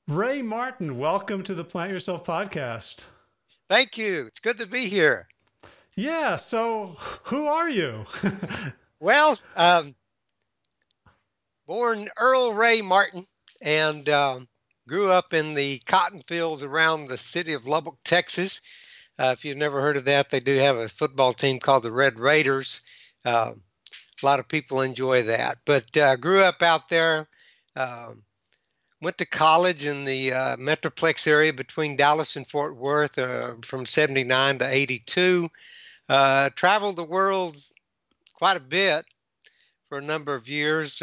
Ray Martin, welcome to the Plant Yourself podcast. Thank you. It's good to be here. Yeah, so who are you? Well, born Earl Ray Martin and grew up in the cotton fields around the city of Lubbock, Texas. If you've never heard of that, they do have a football team called the Red Raiders. A lot of people enjoy that. But grew up out there. Um Went to college in the Metroplex area between Dallas and Fort Worth from 79 to 82. Traveled the world quite a bit for a number of years.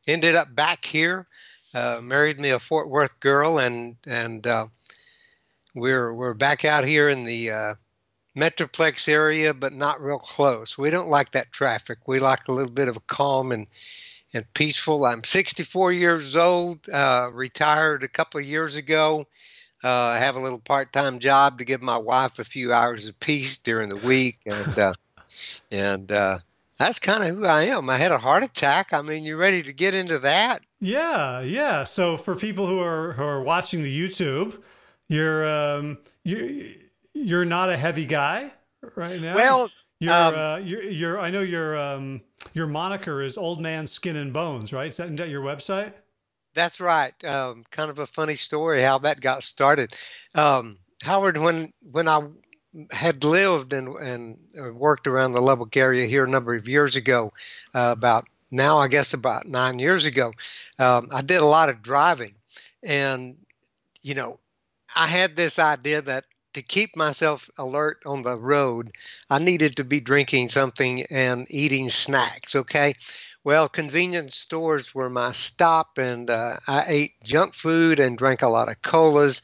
Ended up back here. Married me a Fort Worth girl, and we're back out here in the Metroplex area, but not real close. We don't like that traffic. We like a little bit of a calm and peaceful. I'm 64 years old, retired a couple of years ago. I have a little part-time job to give my wife a few hours of peace during the week, and that's kind of who I am. I had a heart attack. I mean, you ready to get into that? Yeah, yeah. So for people who are watching the YouTube, you're you're not a heavy guy right now. Well, um, You're I know your moniker is Old Man Skin and Bones, right? Is that your website? that's right. Kind of a funny story how that got started. Howard, when I had lived and worked around the Lubbock area here a number of years ago, about now I guess about 9 years ago, I did a lot of driving, and you know I had this idea that to keep myself alert on the road, I needed to be drinking something and eating snacks. Okay. Well, convenience stores were my stop, and I ate junk food and drank a lot of colas,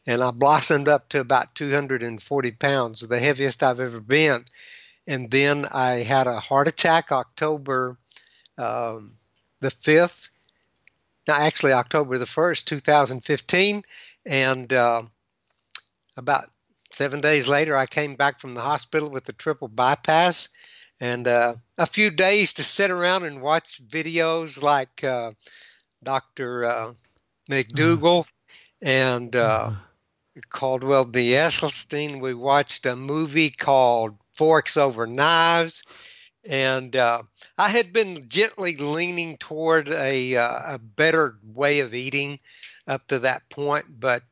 and I blossomed up to about 240 pounds, the heaviest I've ever been. And then I had a heart attack October um, the 5th, no, actually October the 1st, 2015. And about 7 days later, I came back from the hospital with a triple bypass and a few days to sit around and watch videos like Dr. Uh, McDougall and uh, Caldwell D. Esselstyn. We watched a movie called Forks Over Knives. And I had been gently leaning toward a better way of eating up to that point. But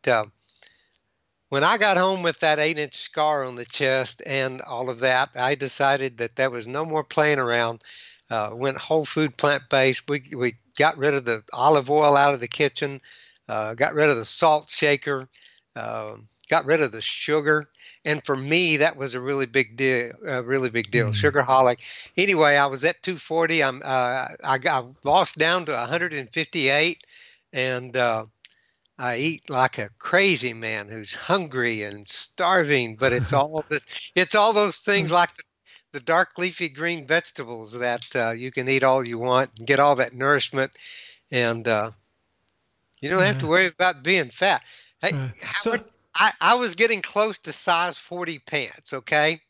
when I got home with that 8-inch scar on the chest and all of that, I decided that there was no more playing around. Went whole food plant based. We got rid of the olive oil out of the kitchen, got rid of the salt shaker, got rid of the sugar. And for me, that was a really big deal. A really big deal. mm, Sugarholic. Anyway, I was at 240. I got lost down to 158, and I eat like a crazy man who's hungry and starving. But it's all those things like the dark leafy green vegetables that you can eat all you want and get all that nourishment, and you don't have to yeah. worry about being fat. Hey, So Howard, I was getting close to size 40 pants, okay?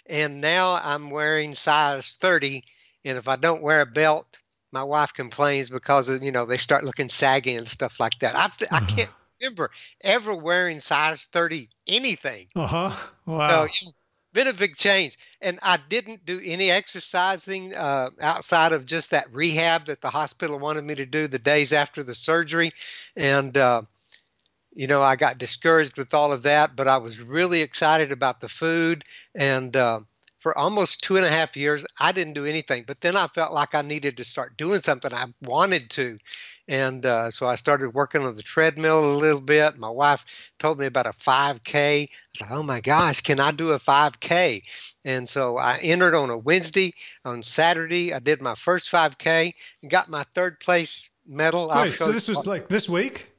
And now I'm wearing size 30. And if I don't wear a belt, my wife complains because they start looking saggy and stuff like that. I uh, can't remember ever wearing size 30 anything. uh-huh. So Wow. it's been a big change. And I didn't do any exercising outside of just that rehab that the hospital wanted me to do the days after the surgery. And I got discouraged with all of that, but I was really excited about the food. And for almost 2.5 years, I didn't do anything. But then I felt like I needed to start doing something. I wanted to. And so I started working on the treadmill a little bit. My wife told me about a 5K. I was like, oh my gosh, can I do a 5K? And so I entered on a Wednesday. On Saturday, I did my first 5K and got my third place medal. I'll Wait, show so you. this was like this week?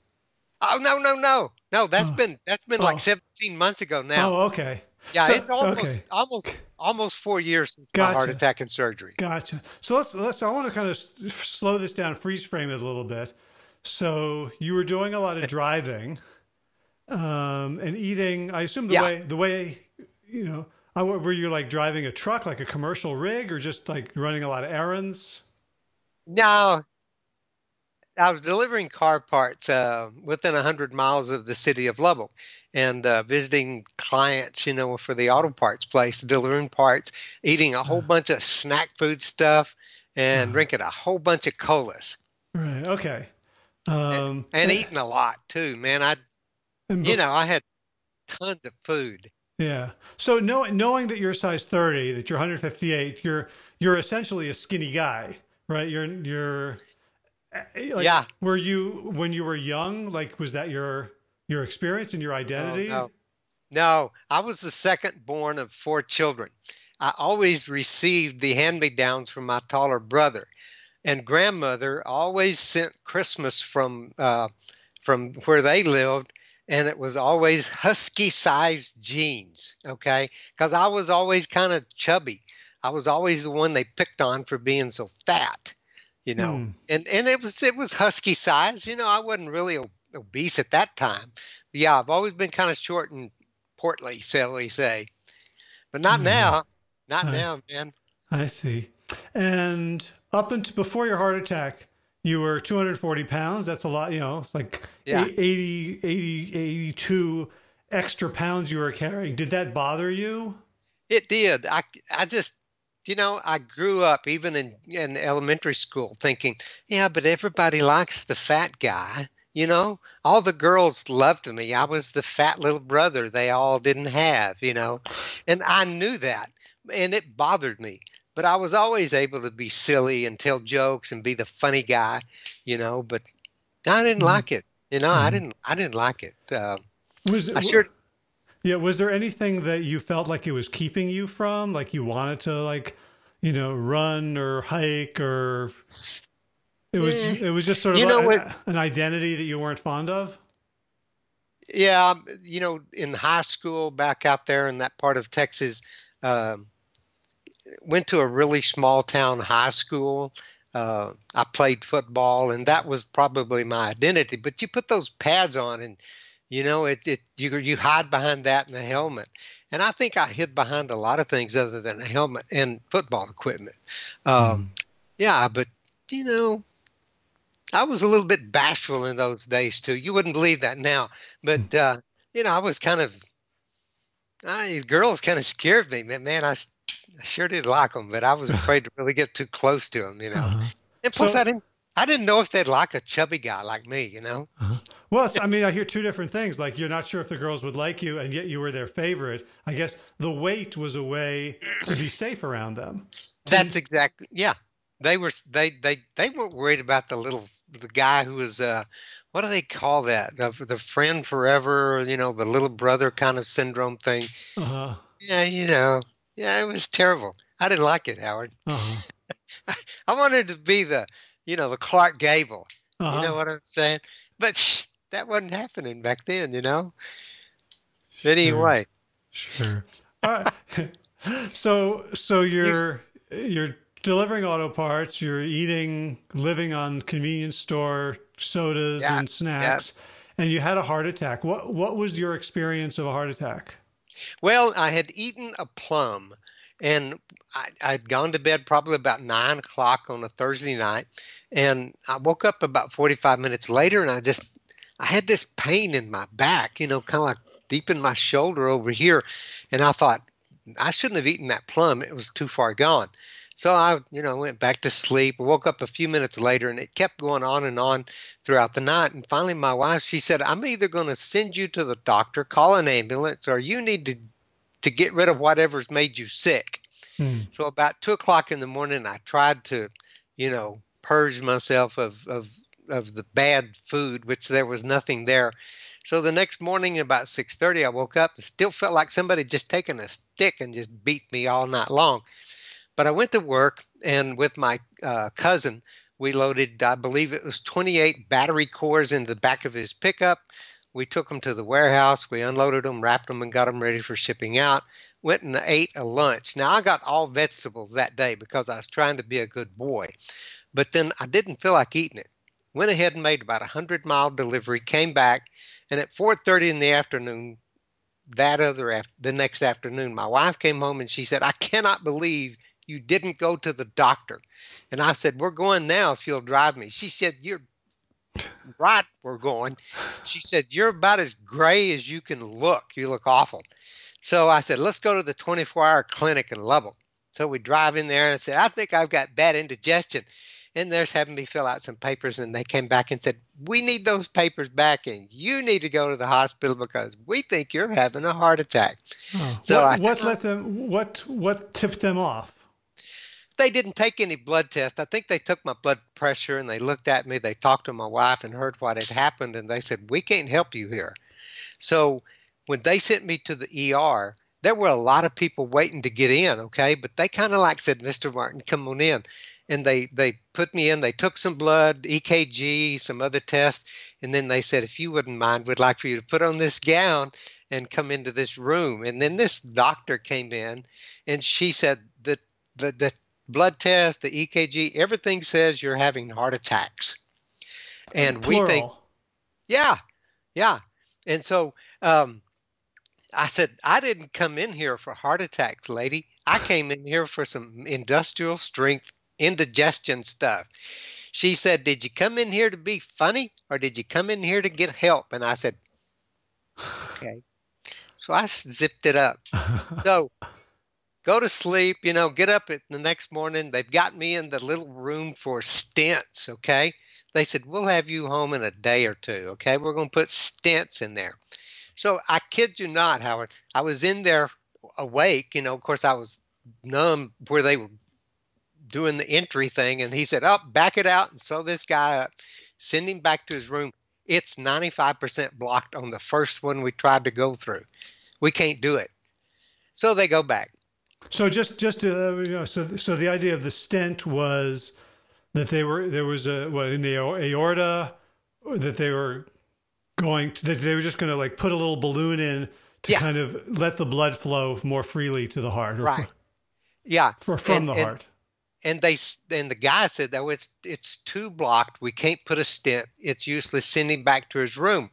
Oh, no, no, no. No, Oh, that's been like oh, 17 months ago now. oh, okay. Yeah, So it's almost okay, almost almost 4 years since my heart gotcha. attack and surgery. Gotcha. So let's. I want to kind of slow this down, freeze frame it a little bit. So you were doing a lot of driving, and eating. I assume Yeah. the way you know. Were you like driving a truck, like a commercial rig, or just like running a lot of errands? No, I was delivering car parts within 100 miles of the city of Lubbock, and visiting clients, for the auto parts place, delivering parts, eating a whole bunch of snack food stuff, and uh, drinking a whole bunch of colas, right. Okay. and, Um, and and, eating a lot too, man. I, and I had tons of food. yeah. So knowing that you're size 30, that you're 158, you're essentially a skinny guy, right? You're like, Yeah. were you when you were young, like was that your experience and your Oh identity? no. No, I was the second born of four children. I always received the hand-me-downs from my taller brother, and grandmother always sent Christmas from where they lived, and it was always husky-sized jeans. Okay, because I was always kind of chubby. I was always the one they picked on for being so fat. Hmm. And it was husky size. I wasn't really obese at that time. But yeah, I've always been kind of short and portly, shall we say. But not Yeah. now. Not I now, man. I see. And up until before your heart attack, you were 240 pounds. That's a lot, it's like Yeah, 82 extra pounds you were carrying. Did that bother you? it did. I just, I grew up even in elementary school thinking, yeah, but everybody likes the fat guy. All the girls loved me. I was the fat little brother they all didn't have. And I knew that, and it bothered me. But I was always able to be silly and tell jokes and be the funny guy. But I didn't Mhm. like it. I Mhm. didn't like it. Was I sure. Yeah, was there anything that you felt like it was keeping you from, like you wanted to run or hike, or Yeah. it was just sort of You know what? an identity that you weren't fond of? Yeah, in high school back out there in that part of Texas, um, went to a really small town high school. I played football, and that was probably my identity. But you put those pads on, and you hide behind that and the helmet. And I think I hid behind a lot of things other than a helmet and football equipment. Um, Mm. yeah, but you know, I was a little bit bashful in those days too. You wouldn't believe that now, but I was girls kind of scared me, man. I sure did like them, but I was afraid to really get too close to them. Uh-huh. And plus, So, I didn't know if they'd like a chubby guy like me. uh-huh. Well, I mean, I hear two different things. Like you're not sure if the girls would like you, and yet you were their favorite. I guess the weight was a way to be safe around them. To, That's exactly, yeah. They weren't worried about the guy who was what do they call that? The friend forever, the little brother kind of syndrome thing. uh-huh. Yeah, yeah, it was terrible. I didn't like it, Howard. Uh-huh. I wanted to be the Clark Gable. You know Uh-huh. what I'm saying? But that wasn't happening back then. Sure. Anyway, Sure. All right. So you, you're delivering auto parts, you're living on convenience store sodas yeah, and yeah. snacks, and you had a heart attack. What was your experience of a heart attack? Well, I had eaten a plum, and I'd gone to bed probably about 9 o'clock on a Thursday night, and I woke up about 45 minutes later, and I had this pain in my back, kind of like deep in my shoulder over here, and I thought I shouldn't have eaten that plum. It was too far gone. So I went back to sleep. I woke up a few minutes later, and it kept going on and on throughout the night. And finally, my wife, she said, "I'm either going to send you to the doctor, call an ambulance, or you need to get rid of whatever's made you sick." Hmm. So about 2 o'clock in the morning, I tried to, purge myself of the bad food, which there was nothing there. So the next morning, about 6:30, I woke up and still felt like somebody just taken a stick and just beat me all night long. But I went to work, and with my cousin, we loaded, I believe it was 28 battery cores in the back of his pickup. We took them to the warehouse. We unloaded them, wrapped them, and got them ready for shipping out. Went and ate a lunch. Now, I got all vegetables that day because I was trying to be a good boy. But then I didn't feel like eating it. Went ahead and made about a 100-mile delivery, came back, and at 4:30 in the afternoon, the next afternoon, my wife came home and she said, "I cannot believe you didn't go to the doctor." And I said, "We're going now if you'll drive me." She said, "You're right we're going. She said, you're about as gray as you can look. You look awful. So I said, let's go to the 24-hour clinic in Lubbock. So we drive in there and I said, I think I've got bad indigestion. And they're having me fill out some papers. And they came back and said, we need those papers back and you need to go to the hospital because we think you're having a heart attack. Oh. So what tipped them off? They didn't take any blood tests. I think they took my blood pressure and they looked at me. They talked to my wife and heard what had happened. And they said, we can't help you here. So when they sent me to the ER, there were a lot of people waiting to get in, okay? But they kind of like said, Mr. Martin, come on in. And they put me in. They took some blood, EKG, some other tests. And then they said, if you wouldn't mind, we'd like for you to put on this gown and come into this room. And then this doctor came in and she said that the blood test, the EKG, everything says you're having heart attacks. And Plural. we think, yeah. And so I said, I didn't come in here for heart attacks, lady. I came in here for some industrial strength indigestion stuff. She said, did you come in here to be funny or did you come in here to get help? And I said, okay. So I zipped it up. So go to sleep, get up at the next morning. They've got me in the little room for stents, okay? They said, we'll have you home in a day or two, okay? We're going to put stents in there. So I kid you not, Howard, I was in there awake. Of course, I was numb where they were doing the entry thing. And he said, oh, back it out and sew this guy up. Send him back to his room. It's 95% blocked on the first one we tried to go through. We can't do it. So they go back. So so the idea of the stent was that there was in the aorta, or that they were just going to like put a little balloon in to kind of let the blood flow more freely to the heart, right? From the heart. And the guy said, "Oh, it's too blocked. We can't put a stent. It's useless. Send him back to his room."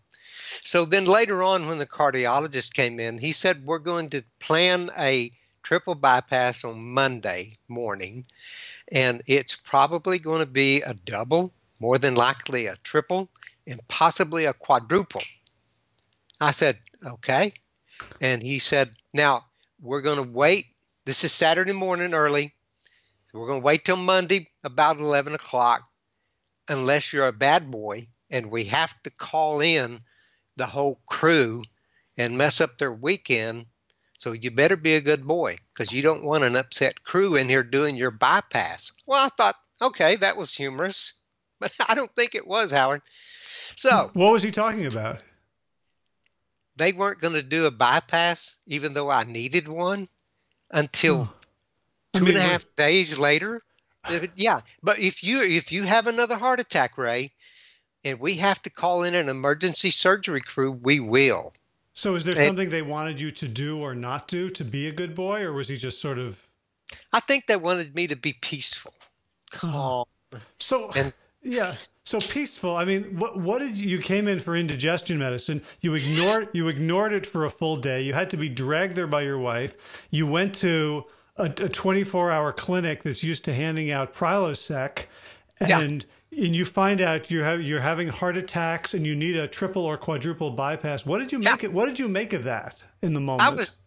So then later on, when the cardiologist came in, he said, "We're going to plan a triple bypass on Monday morning, and it's probably going to be a double, more than likely a triple, and possibly a quadruple." I said, "Okay." And he said, "Now, we're going to wait. This is Saturday morning early. So we're going to wait till Monday about 11 o'clock, unless you're a bad boy, and we have to call in the whole crew and mess up their weekend. So you better be a good boy because you don't want an upset crew in here doing your bypass." Well, I thought, okay, that was humorous, but I don't think it was, Howard. So what was he talking about? They weren't going to do a bypass, even though I needed one, until 2.5 days later. Yeah, but if you have another heart attack, Ray, and we have to call in an emergency surgery crew, we will. So is there something they wanted you to do or not do to be a good boy, or was he just sort of... I think they wanted me to be peaceful, calm. So peaceful. I mean, what did you came in for indigestion medicine? You ignored it for a full day. You had to be dragged there by your wife. You went to a 24-hour clinic that's used to handing out Prilosec, and you find out you're having heart attacks and you need a triple or quadruple bypass. What did you make it? What did you make of that in the moment?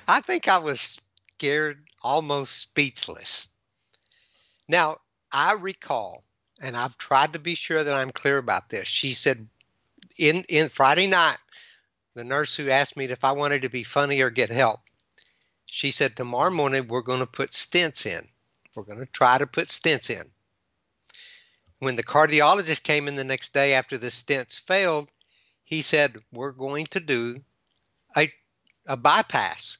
I think I was scared, almost speechless. Now, I recall, and I've tried to be sure that I'm clear about this. She said in Friday night, the nurse who asked me if I wanted to be funny or get help, she said, tomorrow morning, we're going to put stents in. We're going to try to put stents in. When the cardiologist came in the next day after the stents failed, he said, we're going to do a bypass.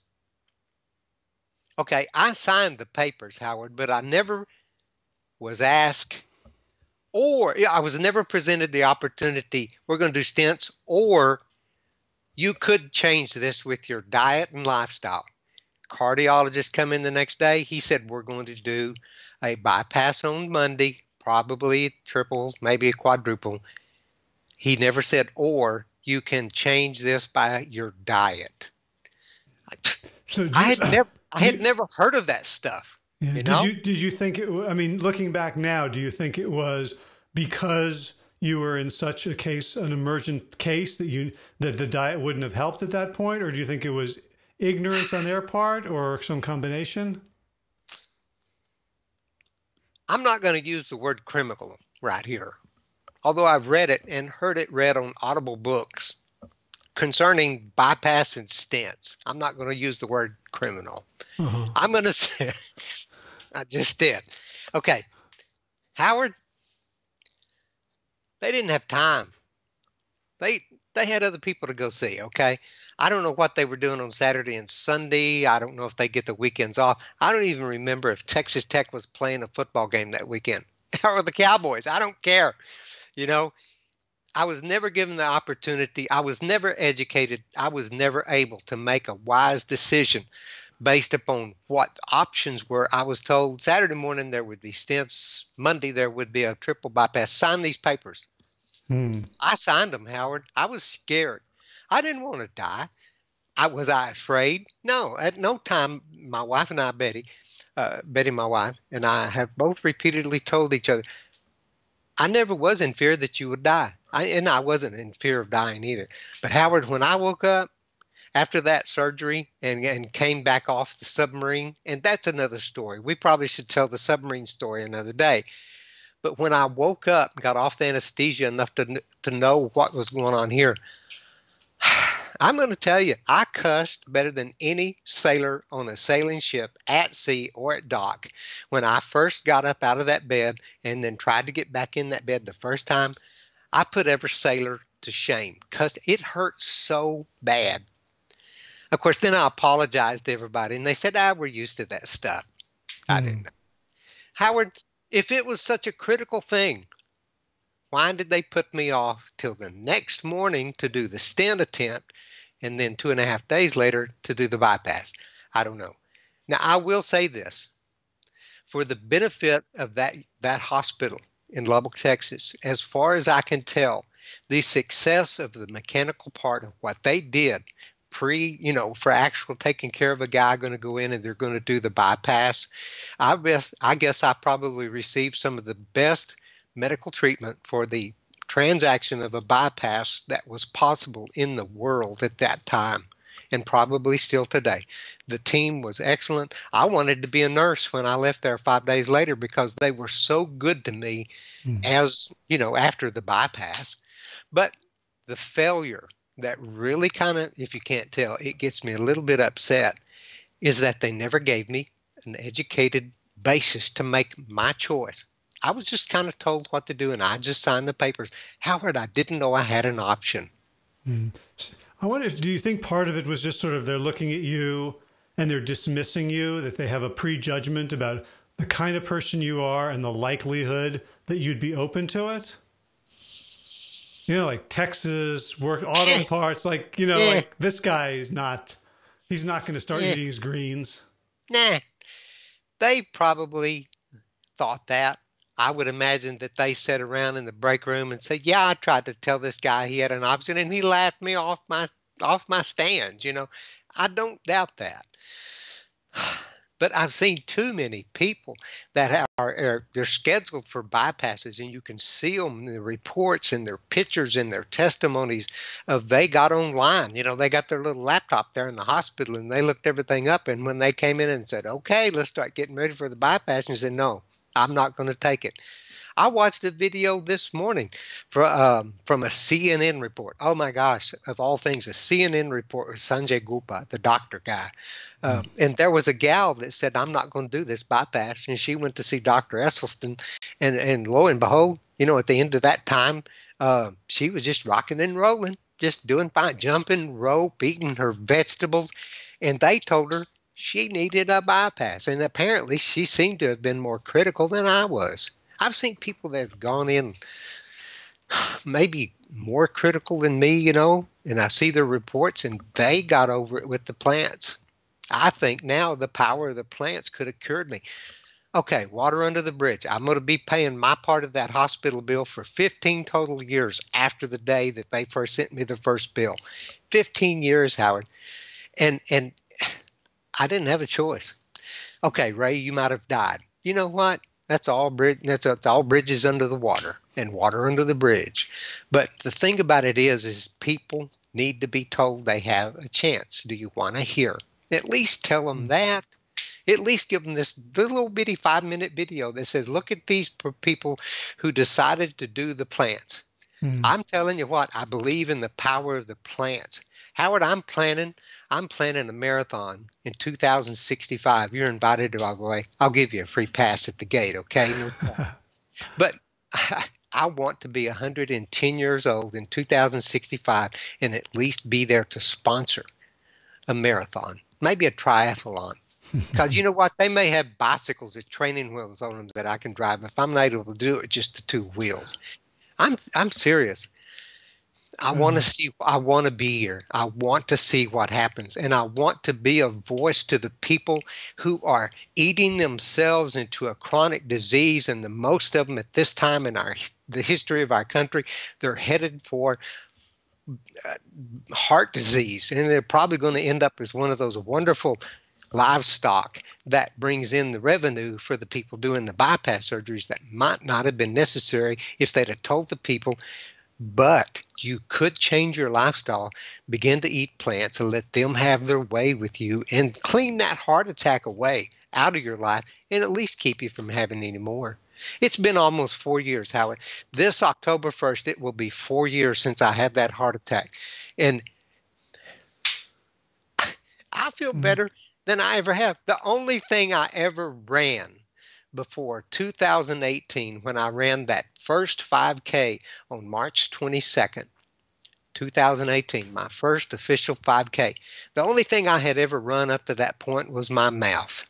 Okay, I signed the papers, Howard, but I never was asked, or I was never presented the opportunity, we're going to do stents, or you could change this with your diet and lifestyle. Cardiologist come in the next day. He said, we're going to do a bypass on Monday, probably a triple, maybe a quadruple. He never said, or you can change this by your diet. So I had never heard of that stuff. Yeah. You know? Did you think it? I mean, looking back now, do you think it was because you were in such a case, an emergent case, that the diet wouldn't have helped at that point? Or do you think it was ignorance on their part or some combination? I'm not going to use the word criminal right here, although I've read it and heard it read on Audible books concerning bypass and stents. I'm not going to use the word criminal. I'm going to say, I just did. Okay, Howard, they didn't have time. They had other people to go see, okay? I don't know what they were doing on Saturday and Sunday. I don't know if they get the weekends off. I don't even remember if Texas Tech was playing a football game that weekend or the Cowboys. I don't care. You know, I was never given the opportunity. I was never educated. I was never able to make a wise decision based upon what options were. I was told Saturday morning there would be stents. Monday there would be a triple bypass. Sign these papers. I signed them, Howard. I was scared. I didn't want to die. Was I afraid? No. At no time, my wife and I, Betty, my wife, and I have both repeatedly told each other, I never was in fear that you would die. I wasn't in fear of dying either. But Howard, when I woke up after that surgery and came back off the submarine, and that's another story. We probably should tell the submarine story another day. But when I woke up, got off the anesthesia enough to know what was going on here, I'm going to tell you, I cussed better than any sailor on a sailing ship at sea or at dock. When I first got up out of that bed and then tried to get back in that bed the first time, I put every sailor to shame because it hurt so bad. Of course, then I apologized to everybody, and they said, we're used to that stuff. I didn't know. Howard, if it was such a critical thing, why did they put me off till the next morning to do the stent attempt and then 2.5 days later to do the bypass? I don't know. Now, I will say this. For the benefit of that hospital in Lubbock, Texas, as far as I can tell, the success of the mechanical part of what they did for actual taking care of a guy going to go in and they're going to do the bypass, I guess I probably received some of the best medical treatment for the transaction of a bypass that was possible in the world at that time, and probably still today. The team was excellent. I wanted to be a nurse when I left there 5 days later because they were so good to me as, after the bypass. But the failure that really kind of, if you can't tell, it gets me a little bit upset, is that they never gave me an educated basis to make my choice. I was just kind of told what to do, and I just signed the papers. Howard, I didn't know I had an option. I wonder do you think part of it was just sort of they're looking at you and they're dismissing you, that they have a prejudgment about the kind of person you are and the likelihood that you'd be open to it? Like Texas, work auto parts, like this guy he's not going to start eating his greens. Nah, they probably thought that. I would imagine that they sat around in the break room and said, I tried to tell this guy he had an option and he laughed me off my stand. I don't doubt that. But I've seen too many people that they're scheduled for bypasses, and you can see them in the reports and their pictures and their testimonies of they got online. They got their little laptop there in the hospital and they looked everything up. And when they came in and said, okay, let's start getting ready for the bypass, and said, no, I'm not going to take it. I watched a video this morning from a CNN report. Oh, my gosh, of all things, a CNN report with Sanjay Gupta, the doctor guy. And there was a gal that said, I'm not going to do this bypass. And she went to see Dr. Esselstyn. And lo and behold, at the end of that time, she was just rocking and rolling, just doing fine, jumping rope, eating her vegetables. And they told her she needed a bypass. And apparently she seemed to have been more critical than I was. I've seen people that have gone in maybe more critical than me, and I see their reports and they got over it with the plants. I think now the power of the plants could have cured me. Okay, water under the bridge. I'm going to be paying my part of that hospital bill for 15 total years after the day that they first sent me the first bill. 15 years, Howard. And I didn't have a choice. Okay, Ray, you might have died. You know what? That's all bridges under the water. and water under the bridge. But the thing about it is people need to be told they have a chance. Do you want to hear? At least tell them that. At least give them this little bitty 5-minute video that says, look at these people who decided to do the plants. I'm telling you what, I believe in the power of the plants. Howard, I'm planning a marathon in 2065. You're invited to, by the way. I'll give you a free pass at the gate, okay? But I want to be 110 years old in 2065 and at least be there to sponsor a marathon, maybe a triathlon. Because you know what? They may have bicycles with training wheels on them that I can drive. If I'm not able to do it, just the 2 wheels. I'm serious. I want to see. I want to be here. I want to see what happens, and I want to be a voice to the people who are eating themselves into a chronic disease. And the most of them at this time in the history of our country, they're headed for heart disease, and they're probably going to end up as one of those wonderful livestock that brings in the revenue for the people doing the bypass surgeries that might not have been necessary if they'd have told the people. But you could change your lifestyle, begin to eat plants and let them have their way with you and clean that heart attack away out of your life and at least keep you from having any more. It's been almost 4 years, Howard. This October 1st, it will be 4 years since I had that heart attack. And I feel better than I ever have. The only thing I ever ran before 2018, when I ran that first 5K on March 22nd, 2018, my first official 5K, the only thing I had ever run up to that point was my mouth.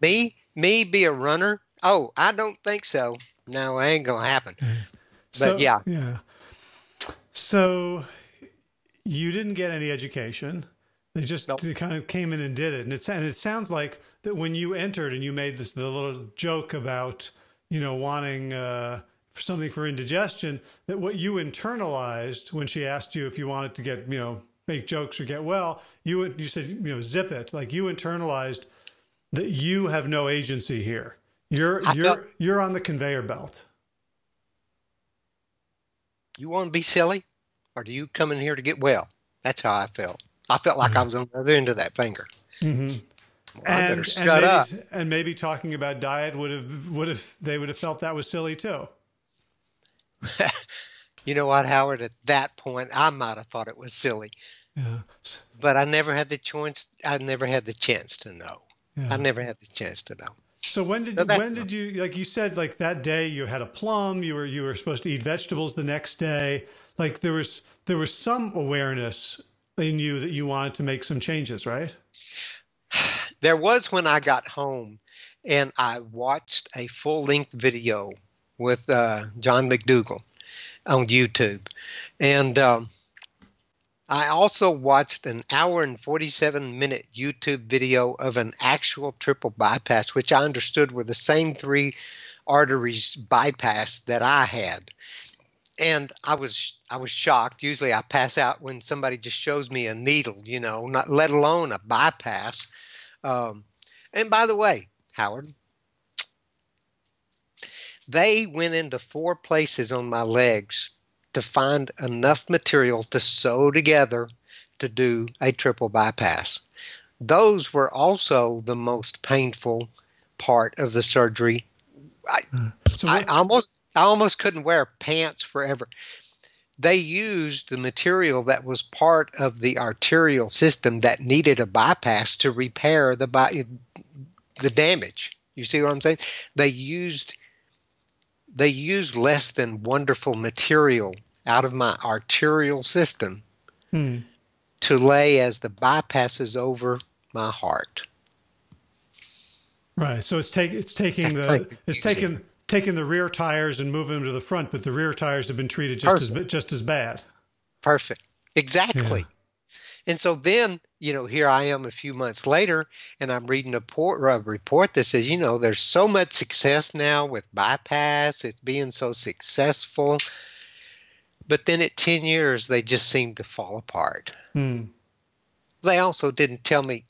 Me be a runner? Oh, I don't think so. No, it ain't going to happen. But yeah. So you didn't get any education. They just kind of came in and did it. And it sounds like that when you entered and you made the little joke about, wanting something for indigestion, that what you internalized when she asked you if you wanted to get, make jokes or get well, you said, zip it. Like you internalized that you have no agency here. You're on the conveyor belt. You want to be silly, or do you come in here to get well? That's how I felt. I felt like I was on the other end of that finger. Well, I better shut up. And maybe talking about diet would have felt that was silly too. You know what, Howard? At that point, I might have thought it was silly. Yeah. But I never had the chance. I never had the chance to know. Yeah. I never had the chance to know. So when did you, like you said, like that day you had a plum, you were supposed to eat vegetables the next day. Like there was some awareness in you that you wanted to make some changes, right? There was when I got home and I watched a full-length video with John McDougall on YouTube. And I also watched an hour and 47-minute YouTube video of an actual triple bypass, which I understood were the same 3 arteries bypass that I had. And I was shocked. Usually I pass out when somebody just shows me a needle, not let alone a bypass. And by the way, Howard, they went into 4 places on my legs to find enough material to sew together to do a triple bypass. Those were also the most painful part of the surgery. I almost couldn't wear pants forever. They used the material that was part of the arterial system that needed a bypass to repair the damage. You see what I'm saying? They used less than wonderful material out of my arterial system to lay as the bypasses over my heart. Right. So it's taking the rear tires and moving them to the front, but the rear tires have been treated just as bad. Perfect. Exactly. Yeah. And so then, here I am a few months later, and I'm reading a report that says, there's so much success now with bypass. It's being so successful. But then at 10 years, they just seem to fall apart. They also didn't tell me,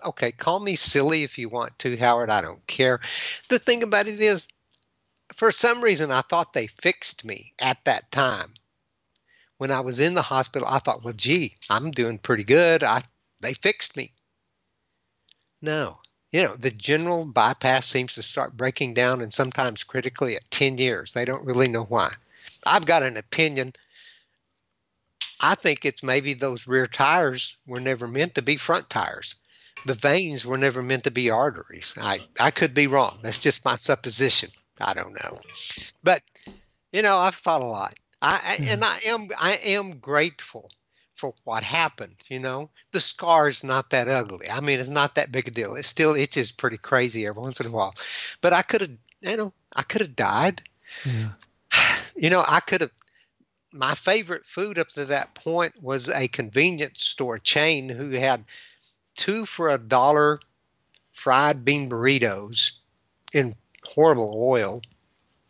okay, call me silly if you want to, Howard. I don't care. The thing about it is, for some reason, I thought they fixed me at that time. When I was in the hospital, I thought, well, gee, I'm doing pretty good. They fixed me. No. The general bypass seems to start breaking down, and sometimes critically at 10 years. They don't really know why. I've got an opinion. I think it's maybe those rear tires were never meant to be front tires. The veins were never meant to be arteries. I could be wrong. That's just my supposition. I don't know. But, I've thought a lot. I am grateful for what happened. The scar is not that ugly. I mean, it's not that big a deal. It still itches pretty crazy every once in a while. But I could have died. Yeah. I could have. My favorite food up to that point was a convenience store chain who had 2 for $1 fried bean burritos in horrible oil.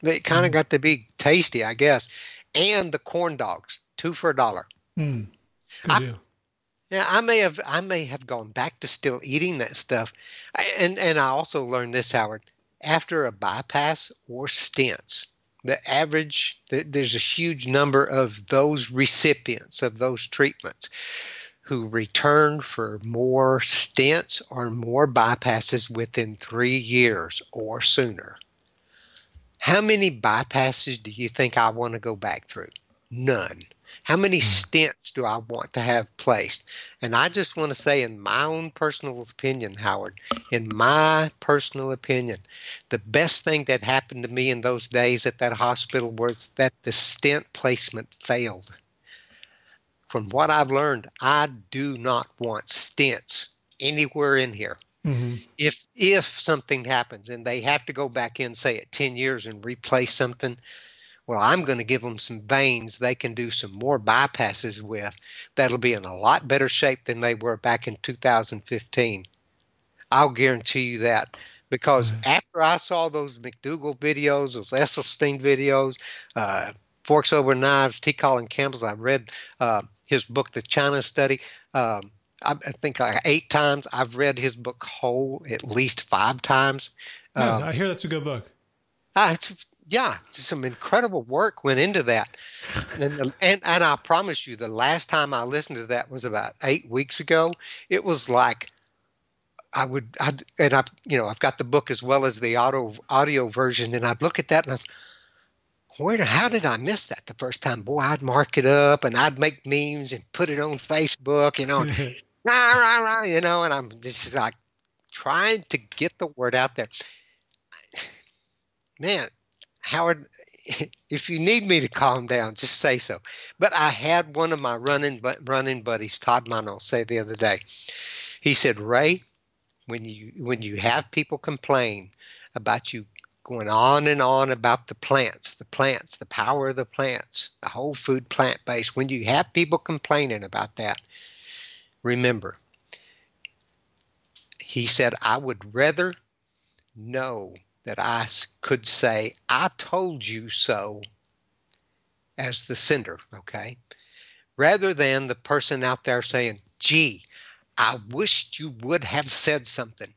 It kind of got to be tasty, I guess. And the corn dogs, 2 for $1. Good deal. Yeah, I may have gone back to still eating that stuff. And I also learned this, Howard, after a bypass or stents, there's a huge number of those recipients of those treatments who return for more stents or more bypasses within 3 years or sooner. How many bypasses do you think I want to go back through? None. How many stents do I want to have placed? And I just want to say, in my own personal opinion, Howard, in my personal opinion, the best thing that happened to me in those days at that hospital was that the stent placement failed. From what I've learned, I do not want stents anywhere in here. Mm-hmm. If something happens and they have to go back in, say, at 10 years and replace something, well, I'm going to give them some veins they can do some more bypasses with that'll be in a lot better shape than they were back in 2015. I'll guarantee you that, because after I saw those McDougall videos, those Esselstyn videos, Forks Over Knives, T. Colin Campbell's, I read his book, The China Study, I think like 8 times. I've read his book whole at least 5 times. I hear that's a good book. Some incredible work went into that. And I promise you, the last time I listened to that was about 8 weeks ago. It was like I've got the book as well as the audio version, and I'd look at that and how did I miss that the first time? Boy, I'd mark it up and I'd make memes and put it on Facebook, and I'm just like trying to get the word out there. Man, Howard, if you need me to calm down, just say so. But I had one of my running buddies, Todd Mono, say the other day. He said, Ray, when you have people complain about you going on and on about the plants, the power of the plants, the whole food plant-based, when you have people complaining about that, remember, he said, I would rather know that I could say, I told you so, as the sender, okay? Rather than the person out there saying, gee, I wished you would have said something.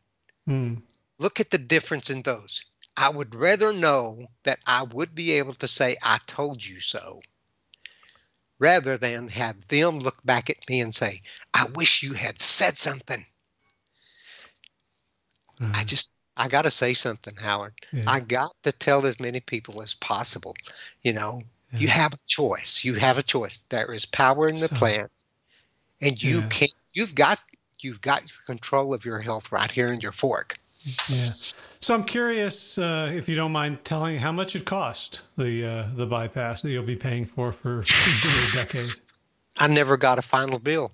Look at the difference in those. I would rather know that I would be able to say, I told you so, rather than have them look back at me and say, I wish you had said something. I got to say something, Howard. Yeah. I got to tell as many people as possible. You have a choice. You have a choice. There is power in the plant, and you've got control of your health right here in your fork. Yeah. So I'm curious if you don't mind telling how much it cost, the bypass that you'll be paying for a decade. I never got a final bill.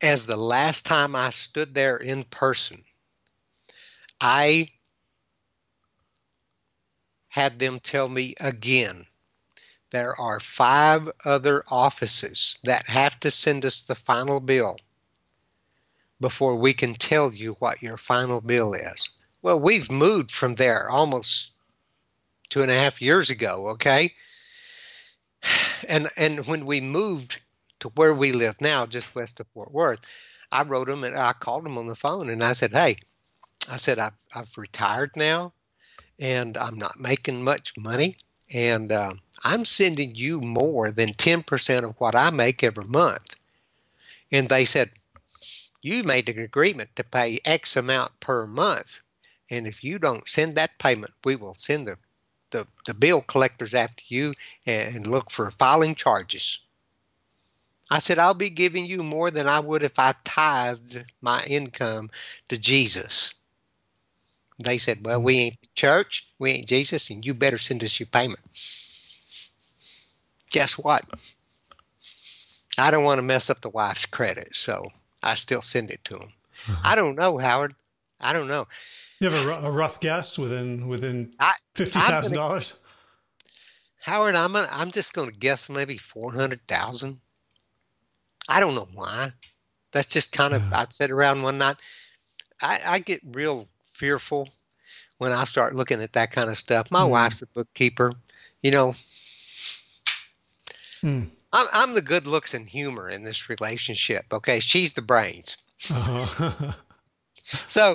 As the last time I stood there in person, I had them tell me again, there are 5 other offices that have to send us the final bill before we can tell you what your final bill is. Well, we've moved from there almost 2.5 years ago, okay? And when we moved to where we live now, just west of Fort Worth, I wrote them and I called them on the phone and I said, hey, I've retired now, and I'm not making much money, and I'm sending you more than 10% of what I make every month. And they said, you made an agreement to pay X amount per month, and if you don't send that payment, we will send the bill collectors after you and look for filing charges. I said, I'll be giving you more than I would if I tithed my income to Jesus. They said, well, we ain't the church, we ain't Jesus, and you better send us your payment. Guess what? I don't want to mess up the wife's credit, so I still send it to them. I don't know, Howard. I don't know. You have a rough guess within $50,000? Howard, I'm just going to guess maybe 400,000. I don't know why. That's just kind of, I'd sit around one night. I get real fearful when I start looking at that kind of stuff. My wife's the bookkeeper. You know, I'm the good looks and humor in this relationship. Okay, she's the brains. So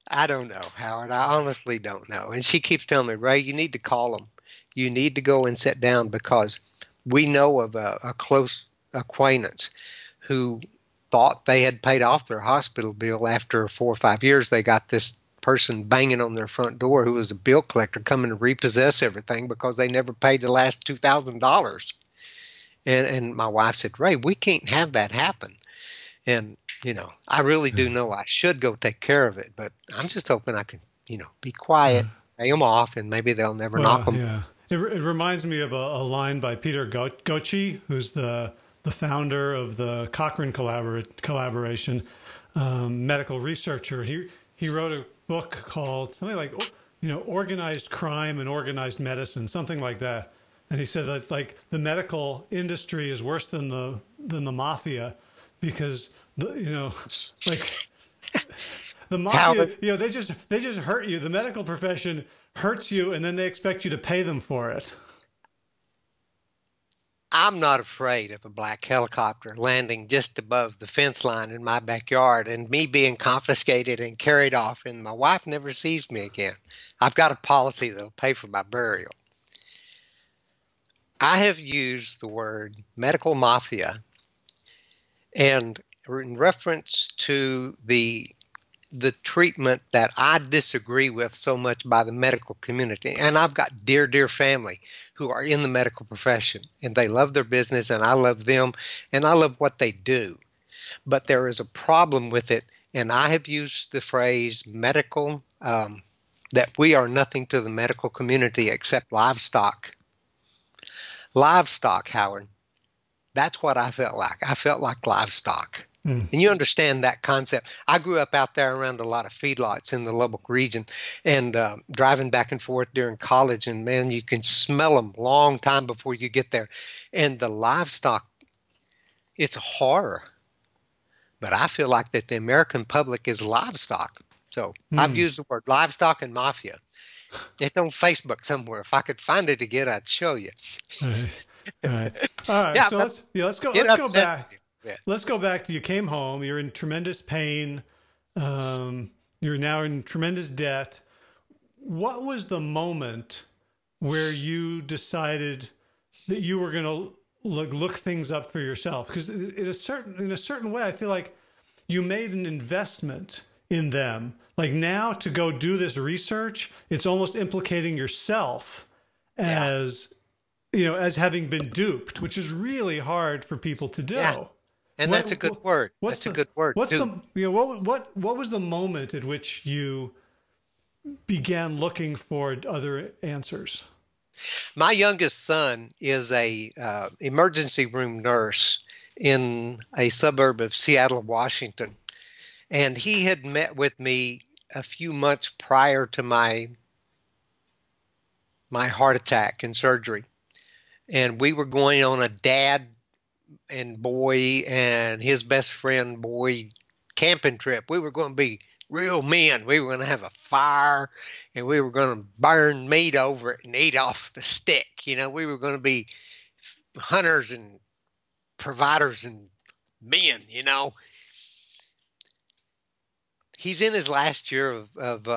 I don't know, Howard. I honestly don't know. And she keeps telling me, Ray, you need to call them. You need to go and sit down, because we know of a close acquaintance who thought they had paid off their hospital bill. After 4 or 5 years, they got this person banging on their front door who was a bill collector coming to repossess everything because they never paid the last $2,000. And my wife said, Ray, we can't have that happen. And, you know, I really do know I should go take care of it, but I'm just hoping I can, you know, be quiet, pay them off, and maybe they'll never knock them. Yeah. It reminds me of a line by Peter Gochi, who's the founder of the Cochrane collaboration, medical researcher. He wrote a book called something like, you know, Organized Crime and Organized Medicine, something like that. And he said that, like, the medical industry is worse than the mafia, because you know, like, the mafia, you know, they just hurt you. The medical profession hurts you, and then they expect you to pay them for it. I'm not afraid of a black helicopter landing just above the fence line in my backyard and me being confiscated and carried off, and my wife never sees me again. I've got a policy that'll pay for my burial. I have used the word medical mafia, and in reference to the treatment that I disagree with so much by the medical community. And I've got dear, dear family who are in the medical profession, and they love their business, and I love them, and I love what they do. But there is a problem with it, and I have used the phrase medical, that we are nothing to the medical community except livestock. Livestock, Howard. That's what I felt like. I felt like livestock. And you understand that concept. I grew up out there around a lot of feedlots in the Lubbock region, and driving back and forth during college, and man, you can smell them long time before you get there. And the livestock, it's a horror. But I feel like that the American public is livestock. So I've used the word livestock and mafia. It's on Facebook somewhere. If I could find it again, I'd show you. All right. Yeah, so let's go back. Yeah. Let's go back to, you came home, you're in tremendous pain, you're now in tremendous debt. What was the moment where you decided that you were going to look things up for yourself? Because in a certain way, I feel like you made an investment in them. Like, now to go do this research, it's almost implicating yourself as, you know, as having been duped, which is really hard for people to do. Yeah. And that's a good word. That's a good word. What's the, you know, what was the moment at which you began looking for other answers? My youngest son is a emergency room nurse in a suburb of Seattle, Washington, and he had met with me a few months prior to my heart attack and surgery, and we were going on a dad and boy and his best friend boy camping trip. We were going to be real men. We were going to have a fire, and we were going to burn meat over it and eat off the stick. You know, we were going to be hunters and providers and men, you know. He's in his last year of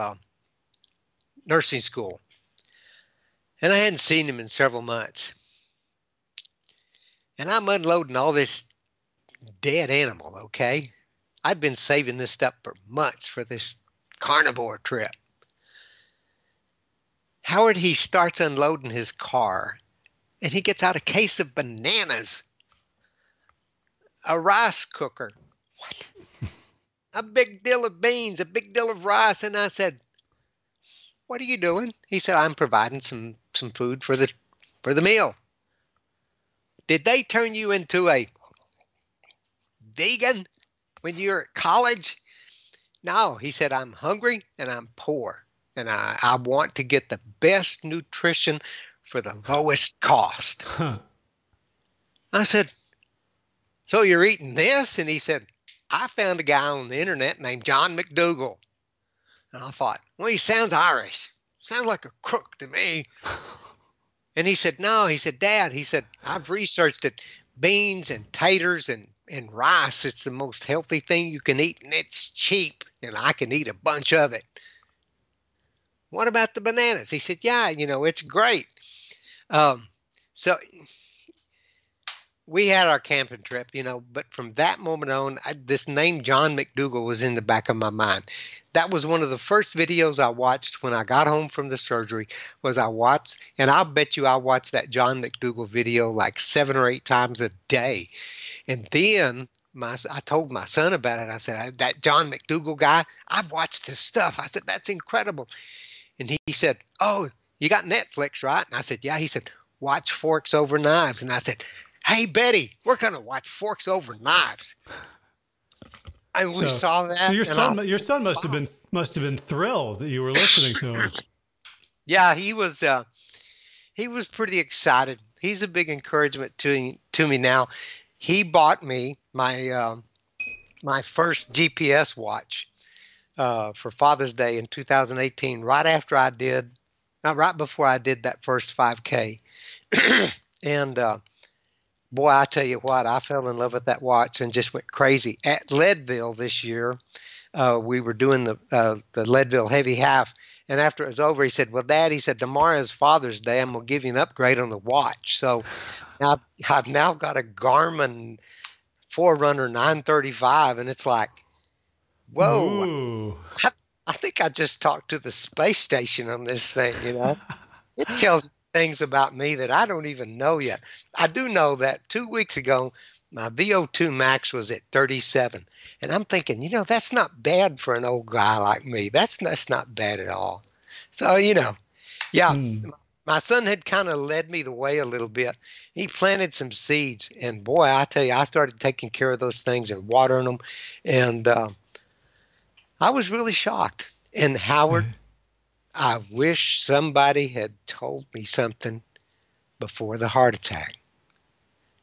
nursing school. And I hadn't seen him in several months. And I'm unloading all this dead animal, okay? I'd been saving this stuff for months for this carnivore trip. Howard, he starts unloading his car, and he gets out a case of bananas, a rice cooker, what? A big deal of beans, a big deal of rice. And I said, what are you doing? He said, I'm providing some food for the meal. Did they turn you into a vegan when you're at college? No, he said, I'm hungry and I'm poor. And I want to get the best nutrition for the lowest cost. Huh. I said, so you're eating this? And he said, I found a guy on the internet named John McDougall. And I thought, well, he sounds Irish. Sounds like a crook to me. And he said, no, he said, Dad, he said, I've researched it. Beans and taters and rice, it's the most healthy thing you can eat, and it's cheap, and I can eat a bunch of it. What about the bananas? He said, yeah, it's great. So we had our camping trip, but from that moment on, this name John McDougall was in the back of my mind. That was one of the first videos I watched when I got home from the surgery. And I'll bet you I watched that John McDougall video like 7 or 8 times a day. And then I told my son about it. I said, that John McDougall guy, I've watched his stuff. I said, that's incredible. And he said, oh, you got Netflix, right? And I said, yeah. He said, watch Forks Over Knives. And I said, hey, Betty, we're going to watch Forks Over Knives. And we saw that. So your son must have been thrilled that you were listening to him. Yeah, he was pretty excited. He's a big encouragement to me now. He bought me my first GPS watch for Father's Day in 2018, right before I did that first 5K. And boy, I tell you what, I fell in love with that watch and just went crazy. At Leadville this year, we were doing the Leadville Heavy Half. And after it was over, he said, well, Dad, he said, tomorrow's Father's Day. I'm going to give you an upgrade on the watch. So now I've now got a Garmin Forerunner 935, and it's like, whoa, I think I just talked to the space station on this thing, It tells things about me that I don't even know yet. I do know that 2 weeks ago, my VO2 max was at 37. And I'm thinking, that's not bad for an old guy like me. That's not bad at all. So, my son had kind of led me the way a little bit. He planted some seeds. And boy, I tell you, I started taking care of those things and watering them. And I was really shocked. And Howard, I wish somebody had told me something before the heart attack.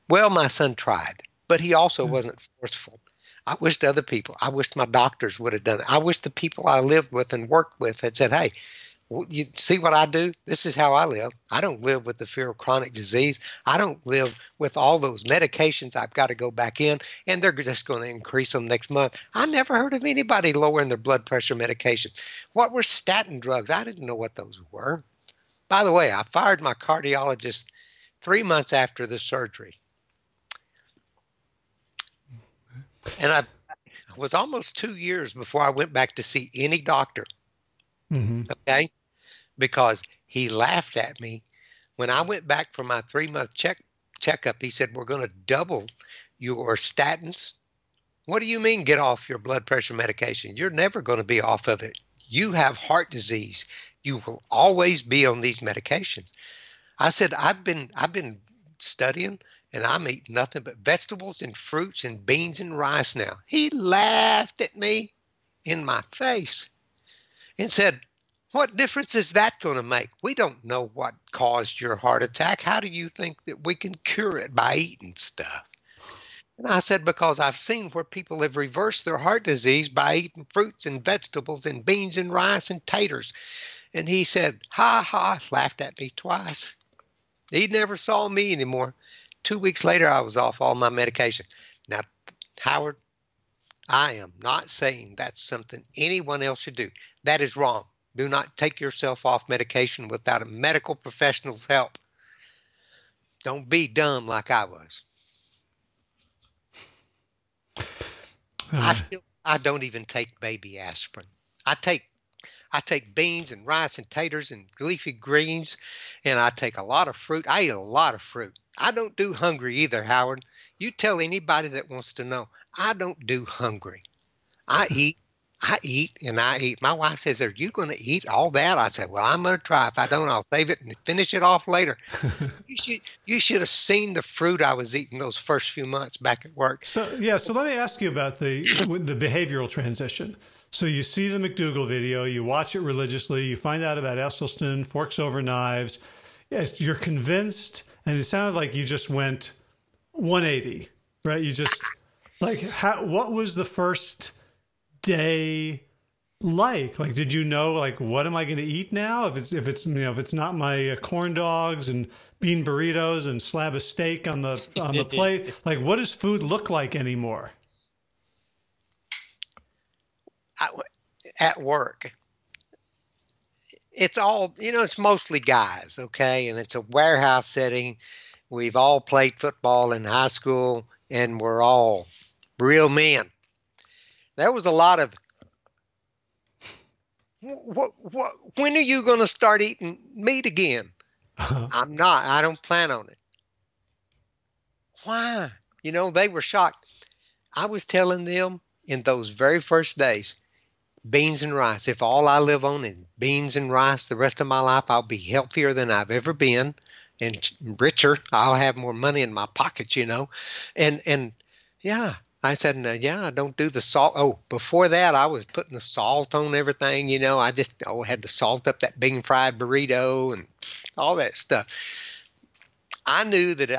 Well, my son tried, but he also wasn't forceful. I wished I wished my doctors would have done it. I wish the people I lived with and worked with had said, hey, you see what I do? This is how I live. I don't live with the fear of chronic disease. I don't live with all those medications I've got to go back in, and they're just going to increase them next month. I never heard of anybody lowering their blood pressure medication. What were statin drugs? I didn't know what those were. By the way, I fired my cardiologist 3 months after the surgery. And I was almost 2 years before I went back to see any doctor. Mm-hmm. Okay? Because he laughed at me. When I went back for my 3-month checkup, he said, we're going to double your statins. What do you mean get off your blood pressure medication? You're never going to be off of it. You have heart disease. You will always be on these medications. I said, I've been studying, and I'm eating nothing but vegetables and fruits and beans and rice now. He laughed at me in my face and said, what difference is that going to make? We don't know what caused your heart attack. How do you think that we can cure it by eating stuff? And I said, because I've seen where people have reversed their heart disease by eating fruits and vegetables and beans and rice and taters. And he said, ha, ha, laughed at me twice. He never saw me anymore. 2 weeks later, I was off all my medication. Now, Howard, I am not saying that's something anyone else should do. That is wrong. Do not take yourself off medication without a medical professional's help. Don't be dumb like I was. I don't even take baby aspirin. I take beans and rice and taters and leafy greens, and I take a lot of fruit. I eat a lot of fruit. I don't do hungry either, Howard. You tell anybody that wants to know, I don't do hungry. I eat, and I eat. My wife says, are you going to eat all that? I said, well, I'm going to try. If I don't, I'll save it and finish it off later. You should have seen the fruit I was eating those first few months back at work. So let me ask you about the behavioral transition. So you see the McDougall video, you watch it religiously, you find out about Esselstyn, forks over knives. Yes, you're convinced, and it sounded like you just went 180, right? You just, like, what was the first day like? Like, did you know, like, what am I going to eat now? If it's not my corn dogs and bean burritos and slab of steak on the plate, like, what does food look like anymore? At work, it's all, it's mostly guys, okay? And it's a warehouse setting. We've all played football in high school, and we're all real men. There was a lot of, when are you going to start eating meat again? I'm not. I don't plan on it. Why? They were shocked. I was telling them in those very first days, beans and rice. If all I live on is beans and rice the rest of my life, I'll be healthier than I've ever been and richer. I'll have more money in my pockets, And yeah, I said, no, yeah, I don't do the salt. Oh, before that, I was putting the salt on everything, I just had to salt up that bean fried burrito and all that stuff. I knew that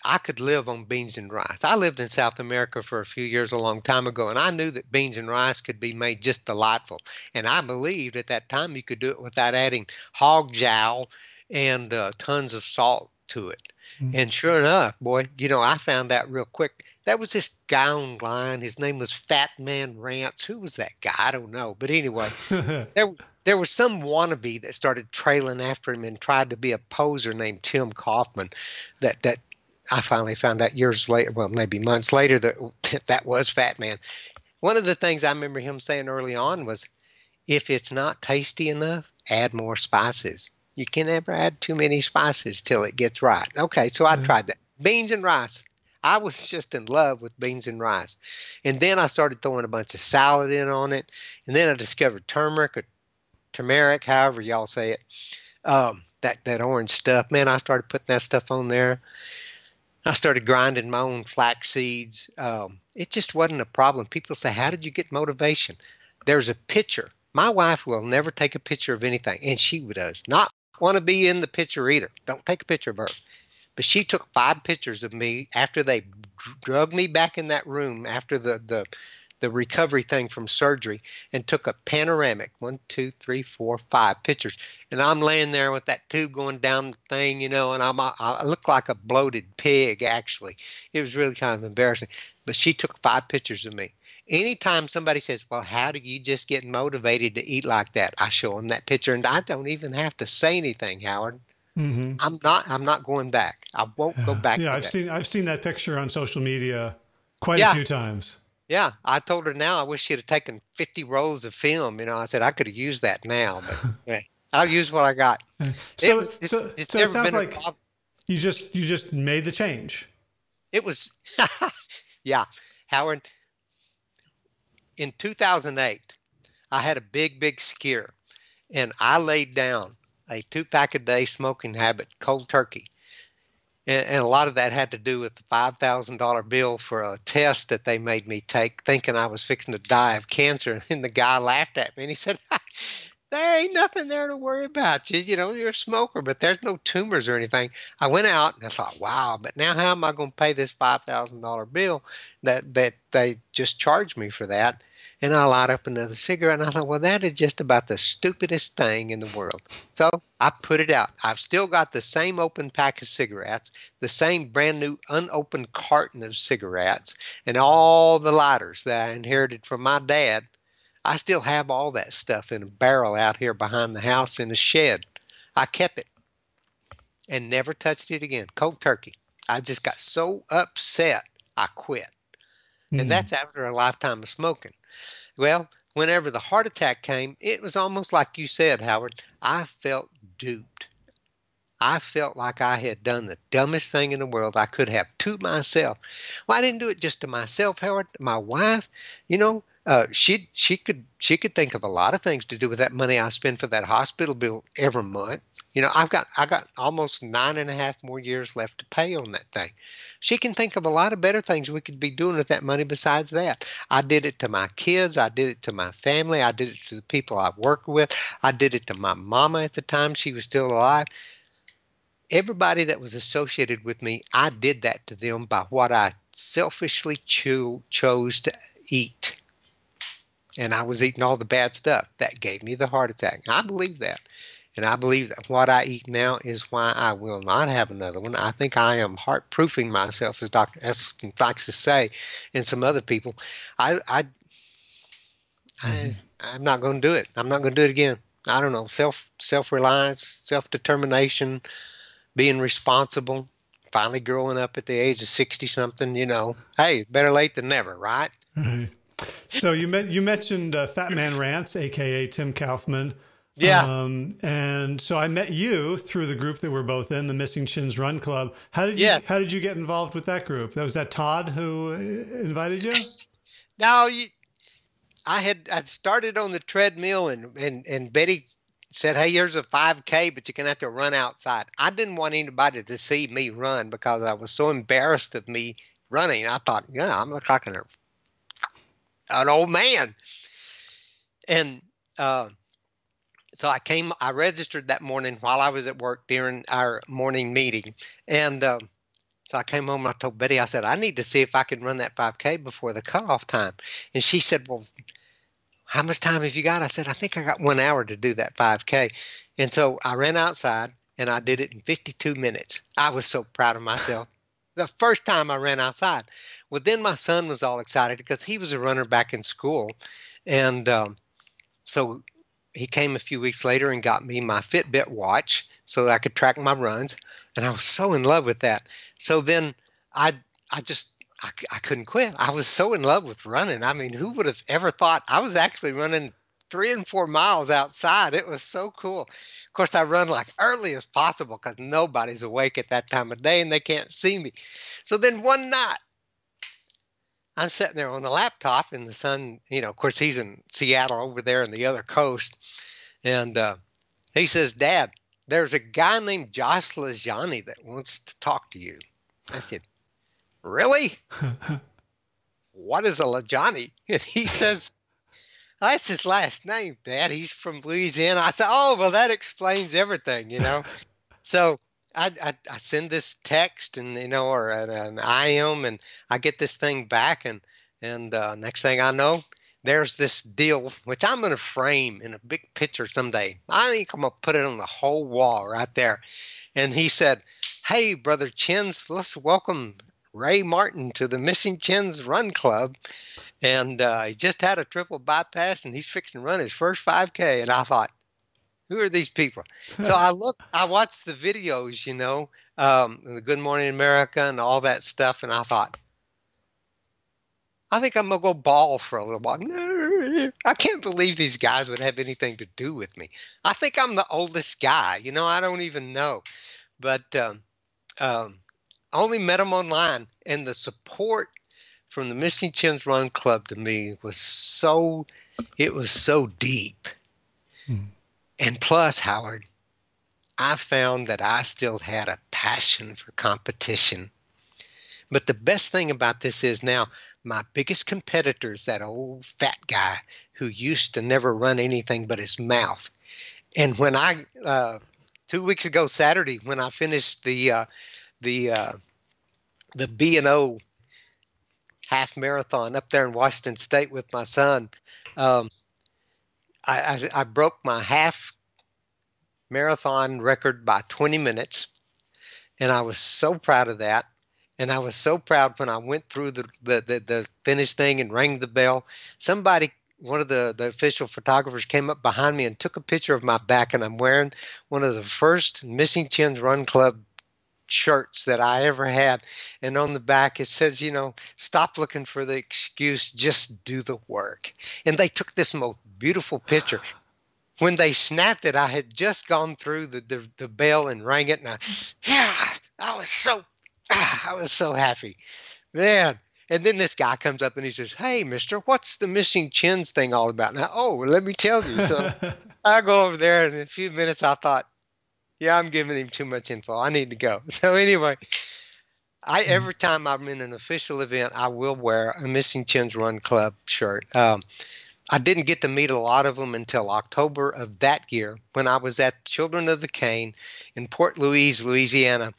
I could live on beans and rice. I lived in South America for a few years a long time ago, and I knew that beans and rice could be made just delightful. And I believed at that time you could do it without adding hog jowl and tons of salt to it. Mm-hmm. And sure enough, boy, I found that real quick. There was this guy online. His name was Fat Man Rants. Who was that guy? I don't know. But anyway, there was some wannabe that started trailing after him and tried to be a poser named Tim Kaufman. That I finally found out years later, well, maybe months later, that was Fat Man. One of the things I remember him saying early on was, if it's not tasty enough, add more spices. You can never add too many spices till it gets right. Okay, so I tried that. Beans and rice. I was just in love with beans and rice. And then I started throwing a bunch of salad in on it. And then I discovered turmeric, or turmeric, however y'all say it, that orange stuff. Man, I started putting that stuff on there. I started grinding my own flax seeds. It just wasn't a problem. People say, how did you get motivation? There's a picture. My wife will never take a picture of anything, and she does not want to be in the picture either. Don't take a picture of her. But she took 5 pictures of me after they drug me back in that room after the recovery thing from surgery, and took a panoramic 1, 2, 3, 4, 5 pictures. And I'm laying there with that tube going down the thing, and I look like a bloated pig, actually. It was really kind of embarrassing. But she took 5 pictures of me. Anytime somebody says, well, how do you just get motivated to eat like that? I show them that picture, and I don't even have to say anything, Howard. Mm-hmm. I'm not going back. I won't go back. Yeah, I've seen that picture on social media quite a few times. Yeah, I told her now I wish she'd have taken 50 rolls of film. I said I could have used that now, but yeah, I'll use what I got. So it sounds like you just made the change. It was, yeah, Howard. In 2008, I had a big scare, and I laid down a 2-pack-a-day smoking habit, cold turkey. And a lot of that had to do with the $5,000 bill for a test that they made me take, thinking I was fixing to die of cancer. And the guy laughed at me, and he said, there ain't nothing there to worry about. You're a smoker, but there's no tumors or anything. I went out, and I thought, wow, but now how am I going to pay this $5,000 bill that they just charged me for that? And I light up another cigarette, and I thought, well, that is just about the stupidest thing in the world. So I put it out. I've still got the same open pack of cigarettes, the same brand new unopened carton of cigarettes, and all the lighters that I inherited from my dad. I still have all that stuff in a barrel out here behind the house in a shed. I kept it and never touched it again. Cold turkey. I just got so upset, I quit. And that's after a lifetime of smoking. Well, whenever the heart attack came, it was almost like you said, Howard. I felt duped. I felt like I had done the dumbest thing in the world I could have to myself. Well, I didn't do it just to myself, Howard. My wife, she could think of a lot of things to do with that money I spend for that hospital bill every month. I got almost 9.5 more years left to pay on that thing. She can think of a lot of better things we could be doing with that money besides that. I did it to my kids. I did it to my family. I did it to the people I work with. I did it to my mama at the time she was still alive. Everybody that was associated with me, I did that to them by what I selfishly chose to eat. And I was eating all the bad stuff. That gave me the heart attack. I believe that. And I believe that what I eat now is why I will not have another one. I think I am heart-proofing myself, as Dr. Esselstyn likes to say, and some other people. I'm not going to do it. I'm not going to do it again. I don't know, self-reliance, self-determination, being responsible, finally growing up at the age of 60-something, hey, better late than never, right? Right. So you mentioned Fat Man Rants, a.k.a. Tim Kaufman. Yeah. And so I met you through the group that we're both in, the Missing Chins Run Club. How did you get involved with that group? Was that Todd who invited you? No, I started on the treadmill and Betty said, hey, here's a 5K, but you're going to have to run outside. I didn't want anybody to see me run because I was so embarrassed of me running. I thought, yeah, I'm like an old man. And so I registered that morning while I was at work during our morning meeting. And so I came home and I told Betty, I said, I need to see if I can run that 5K before the cutoff time. And she said, well, how much time have you got? I said, I think I got 1 hour to do that 5K. And so I ran outside and I did it in 52 minutes. I was so proud of myself. The first time I ran outside. Well, then my son was all excited because he was a runner back in school. And so he came a few weeks later and got me my Fitbit watch so that I could track my runs. And I was so in love with that. So then I couldn't quit. I was so in love with running. I mean, who would have ever thought I was actually running 3 and 4 miles outside? It was so cool. Of course, I run like early as possible because nobody's awake at that time of day and they can't see me. So then one night, I'm sitting there on the laptop and the son, of course, he's in Seattle over there on the other coast. And he says, Dad, there's a guy named Josh LaJohny that wants to talk to you. I said, really? What is a LaJohny? And he says, that's his last name, Dad. He's from Louisiana. I said, oh, well, that explains everything, So I send this text and, or an IM, and I get this thing back. And next thing I know, there's this deal, which I'm going to frame in a big picture someday. I think I'm going to put it on the whole wall right there. And he said, hey, Brother Chins, let's welcome Ray Martin to the Missing Chins Run Club. And he just had a triple bypass and he's fixing to run his first 5K. And I thought, who are these people? So I watched the videos, the Good Morning America and all that stuff. And I thought, I think I'm going to go ball for a little while. I can't believe these guys would have anything to do with me. I think I'm the oldest guy. I don't even know. But only met them online. And the support from the Missing Chins Run Club to me was so deep. And plus, Howard, I found that I still had a passion for competition. But the best thing about this is now my biggest competitor is that old fat guy who used to never run anything but his mouth. And when 2 weeks ago Saturday, when I finished the B&O half marathon up there in Washington State with my son, I broke my half marathon record by 20 minutes, and I was so proud of that. And I was so proud when I went through the finish thing and rang the bell. Somebody one of the official photographers came up behind me and took a picture of my back, and I'm wearing one of the first Missing Chins Run Club shirts that I ever had. And on the back, it says, stop looking for the excuse, just do the work. And they took this most beautiful picture. When they snapped it, I had just gone through the bell and rang it. And I was so happy, man. And then this guy comes up and he says, "Hey, mister, what's the Missing Chins thing all about?" Now, let me tell you. So I go over there, and in a few minutes I thought, yeah, I'm giving him too much info. I need to go. So anyway, every time I'm in an official event, I will wear a Missing Chins Run Club shirt. I didn't get to meet a lot of them until October of that year when I was at Children of the Cane in Port Louise, Louisiana,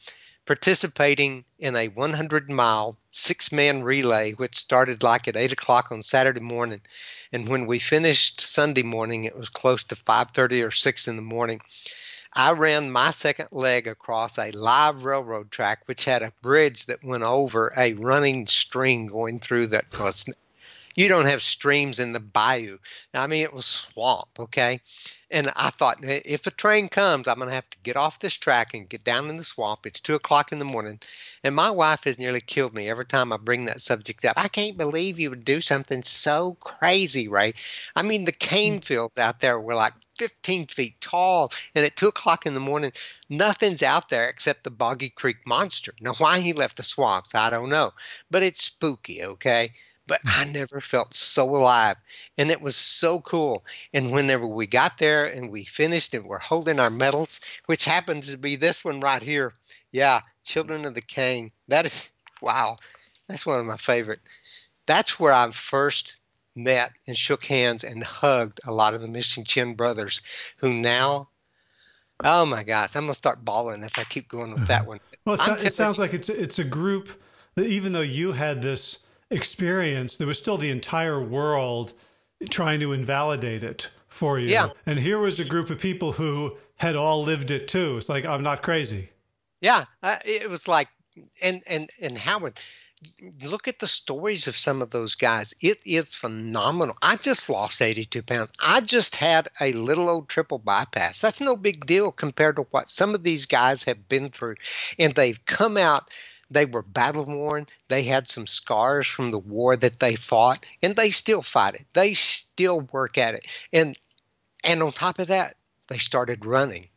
participating in a 100-mile 6-man relay, which started like at 8 o'clock on Saturday morning. And when we finished Sunday morning, it was close to 5:30 or 6 in the morning. I ran my second leg across a live railroad track, which had a bridge that went over a running stream going through that. You don't have streams in the bayou. I mean, it was swamp, okay? And I thought, if a train comes, I'm going to have to get off this track and get down in the swamp. It's 2 o'clock in the morning. And my wife has nearly killed me every time I bring that subject up. I can't believe you would do something so crazy, Ray. I mean, the cane fields out there were like 15 feet tall. And at 2 o'clock in the morning, nothing's out there except the Boggy Creek monster. Now, why he left the swamps, I don't know. But it's spooky, okay? But I never felt so alive, and it was so cool. And whenever we got there and we finished and we're holding our medals, which happens to be this one right here. Yeah, Children of the Cane. That is, wow, that's one of my favorite. That's where I first met and shook hands and hugged a lot of the Missing Chin brothers who now, oh my gosh, I'm going to start bawling if I keep going with that one. Well, it sounds like it's a group that even though you had this experience, there was still the entire world trying to invalidate it for you. Yeah. And here was a group of people who had all lived it too. It's like, I'm not crazy. Yeah. It was like, and Howard, look at the stories of some of those guys. It is phenomenal. I just lost 82 pounds. I just had a little old triple bypass. That's no big deal compared to what some of these guys have been through. And they've come out. They were battle worn. They had some scars from the war that they fought, and they still fight it. They still work at it. And on top of that, they started running.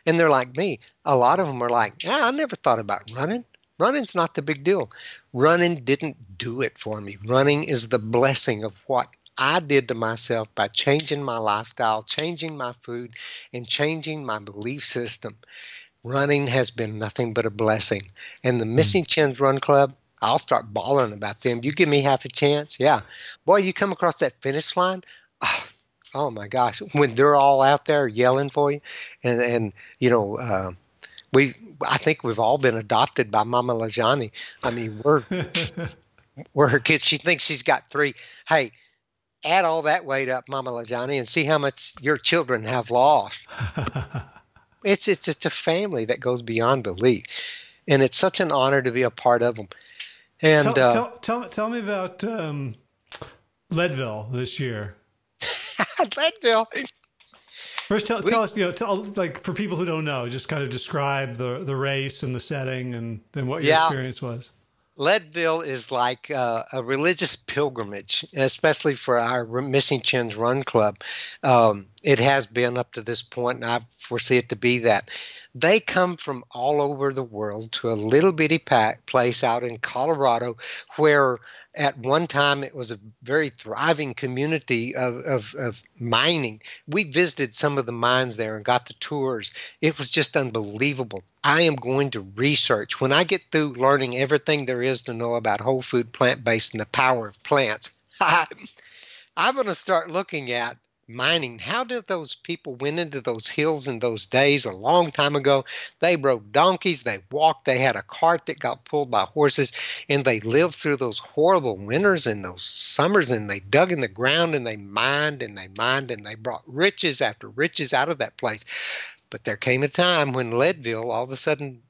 And they're like me. A lot of them are like, I never thought about running. Running's not the big deal. Running didn't do it for me. Running is the blessing of what I did to myself by changing my lifestyle, changing my food, and changing my belief system. Running has been nothing but a blessing. And the Missing Chins Run Club, I'll start bawling about them. You give me half a chance. Yeah. Boy, you come across that finish line. Oh my gosh. When they're all out there yelling for you. And I think we've all been adopted by Mama Lajani. I mean, we're her kids. She thinks she's got 3. Hey, add all that weight up, Mama Lajani, and see how much your children have lost. It's a family that goes beyond belief, and it's such an honor to be a part of them. And tell me about Leadville this year. Leadville. First, tell us, like for people who don't know, just kind of describe the race and the setting and what your experience was. Leadville is like a religious pilgrimage, especially for our Missing Chins Run Club. It has been up to this point, and I foresee it to be that. They come from all over the world to a little bitty place out in Colorado where at one time it was a very thriving community of mining. We visited some of the mines there and got the tours. It was just unbelievable. I am going to research. When I get through learning everything there is to know about whole food, plant-based, and the power of plants, I'm going to start looking at mining. How did those people went into those hills in those days a long time ago? They rode donkeys, they walked, they had a cart that got pulled by horses, and they lived through those horrible winters and those summers, and they dug in the ground and they mined and they mined and they brought riches after riches out of that place. But there came a time when Leadville all of a sudden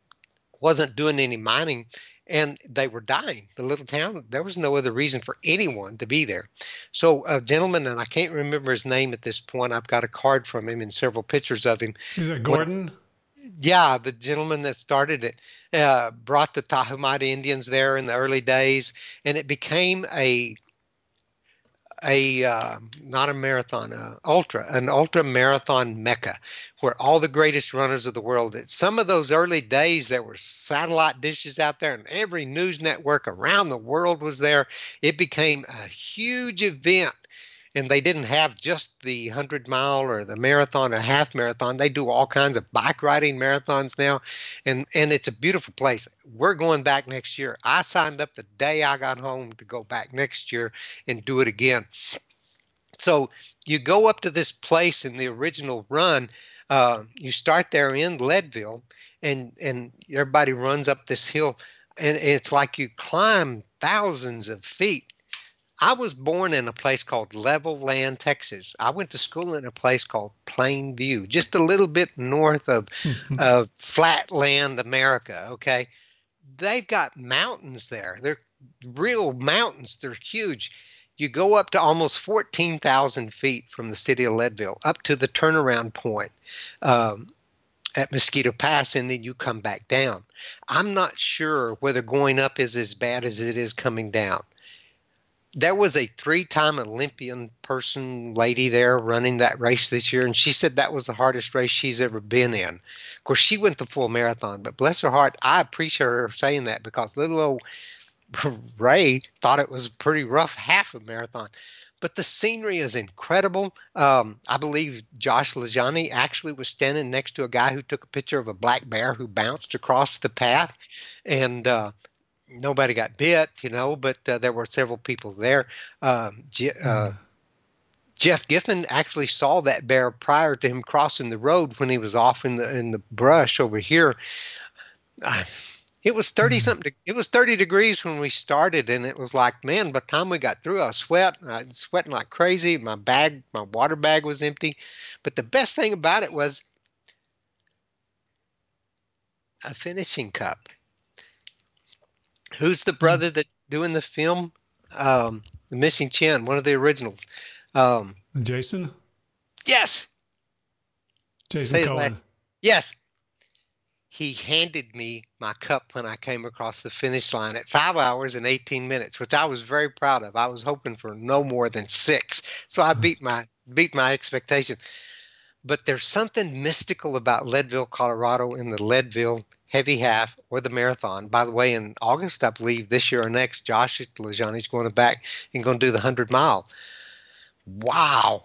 wasn't doing any mining, and they were dying. The little town, there was no other reason for anyone to be there. So a gentleman, and I can't remember his name at this point. I've got a card from him and several pictures of him. Is it Gordon? Yeah, the gentleman that started it brought the Tahumite Indians there in the early days, and it became not a marathon, an ultra marathon mecca, where all the greatest runners of the world. Some of those early days, there were satellite dishes out there, and every news network around the world was there. It became a huge event. And they didn't have just the 100-mile or the marathon or half marathon. They do all kinds of bike riding marathons now. And it's a beautiful place. We're going back next year. I signed up the day I got home to go back next year and do it again. So you go up to this place in the original run. You start there in Leadville, and everybody runs up this hill. And it's like you climb thousands of feet. I was born in a place called Level Land, Texas. I went to school in a place called Plainview, just a little bit north of Flatland, America, okay? They've got mountains there. They're real mountains. They're huge. You go up to almost 14,000 feet from the city of Leadville, up to the turnaround point at Mosquito Pass, and then you come back down. I'm not sure whether going up is as bad as it is coming down. There was a 3-time Olympian lady there running that race this year, and she said that was the hardest race she's ever been in. Of course, she went the full marathon, but bless her heart, I appreciate her saying that, because little old Ray thought it was a pretty rough half a marathon. But the scenery is incredible. I believe Josh Lajani actually was standing next to a guy who took a picture of a black bear who bounced across the path, and nobody got bit, but there were several people there. Jeff Giffen actually saw that bear prior to him crossing the road when he was off in the brush over here. It was 30 something. It was 30 degrees when we started, and it was like, man, by the time we got through, I was sweating like crazy. My water bag was empty. But the best thing about it was a finishing cup. Who's the brother that's doing the film? The Missing Chin, one of the originals. Jason? Yes. Jason Cohen. Yes. He handed me my cup when I came across the finish line at 5 hours and 18 minutes, which I was very proud of. I was hoping for no more than 6. So I beat my expectation. But there's something mystical about Leadville, Colorado, in the Leadville heavy half or the marathon. By the way, in August, I believe this year or next, Josh Lajani is going back and going to do the 100-mile. Wow.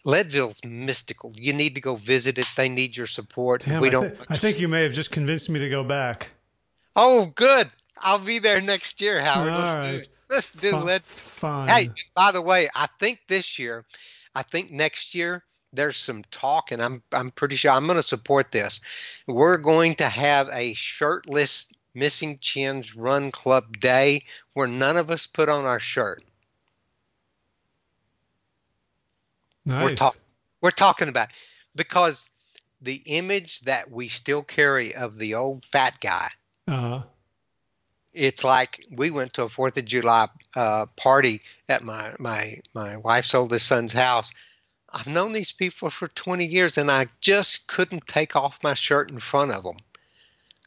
Leadville's mystical. You need to go visit it. They need your support. Damn, I think you may have just convinced me to go back. Oh, good. I'll be there next year, Howard. Let's do Leadville. Fine. Hey, by the way, I think next year, there's some talk, and I'm pretty sure I'm going to support this. We're going to have a shirtless Missing Chins Run Club day where none of us put on our shirt. Nice. We're talking about, because the image that we still carry of the old fat guy. It's like we went to a 4th of July party at my wife's oldest son's house. I've known these people for 20 years, and I just couldn't take off my shirt in front of them.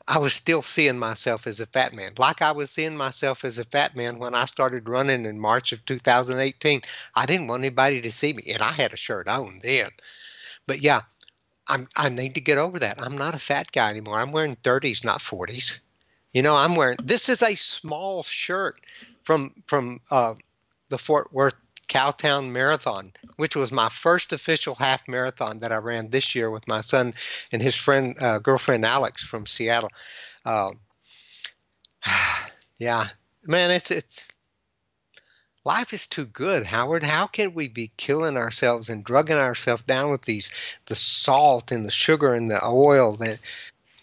I was still seeing myself as a fat man, like I was seeing myself as a fat man when I started running in March of 2018. I didn't want anybody to see me, and I had a shirt on then. But yeah, I need to get over that. I'm not a fat guy anymore. I'm wearing 30s, not 40s. This is a small shirt from the Fort Worth Cowtown Marathon, which was my first official half marathon that I ran this year with my son and his girlfriend Alex from Seattle. Yeah, man, it's life is too good, Howard. How can we be killing ourselves and drugging ourselves down with the salt and the sugar and the oil that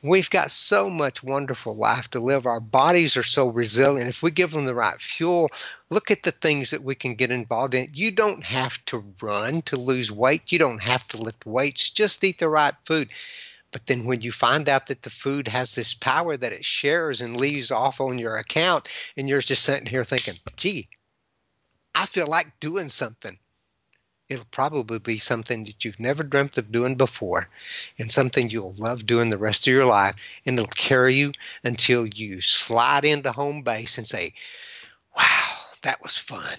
we've got so much wonderful life to live. Our bodies are so resilient. If we give them the right fuel, look at the things that we can get involved in. You don't have to run to lose weight. You don't have to lift weights. Just eat the right food. But then when you find out that the food has this power that it shares and leaves off on your account, and you're just sitting here thinking, gee, I feel like doing something. It'll probably be something that you've never dreamt of doing before, and something you'll love doing the rest of your life, and it'll carry you until you slide into home base and say, wow, that was fun.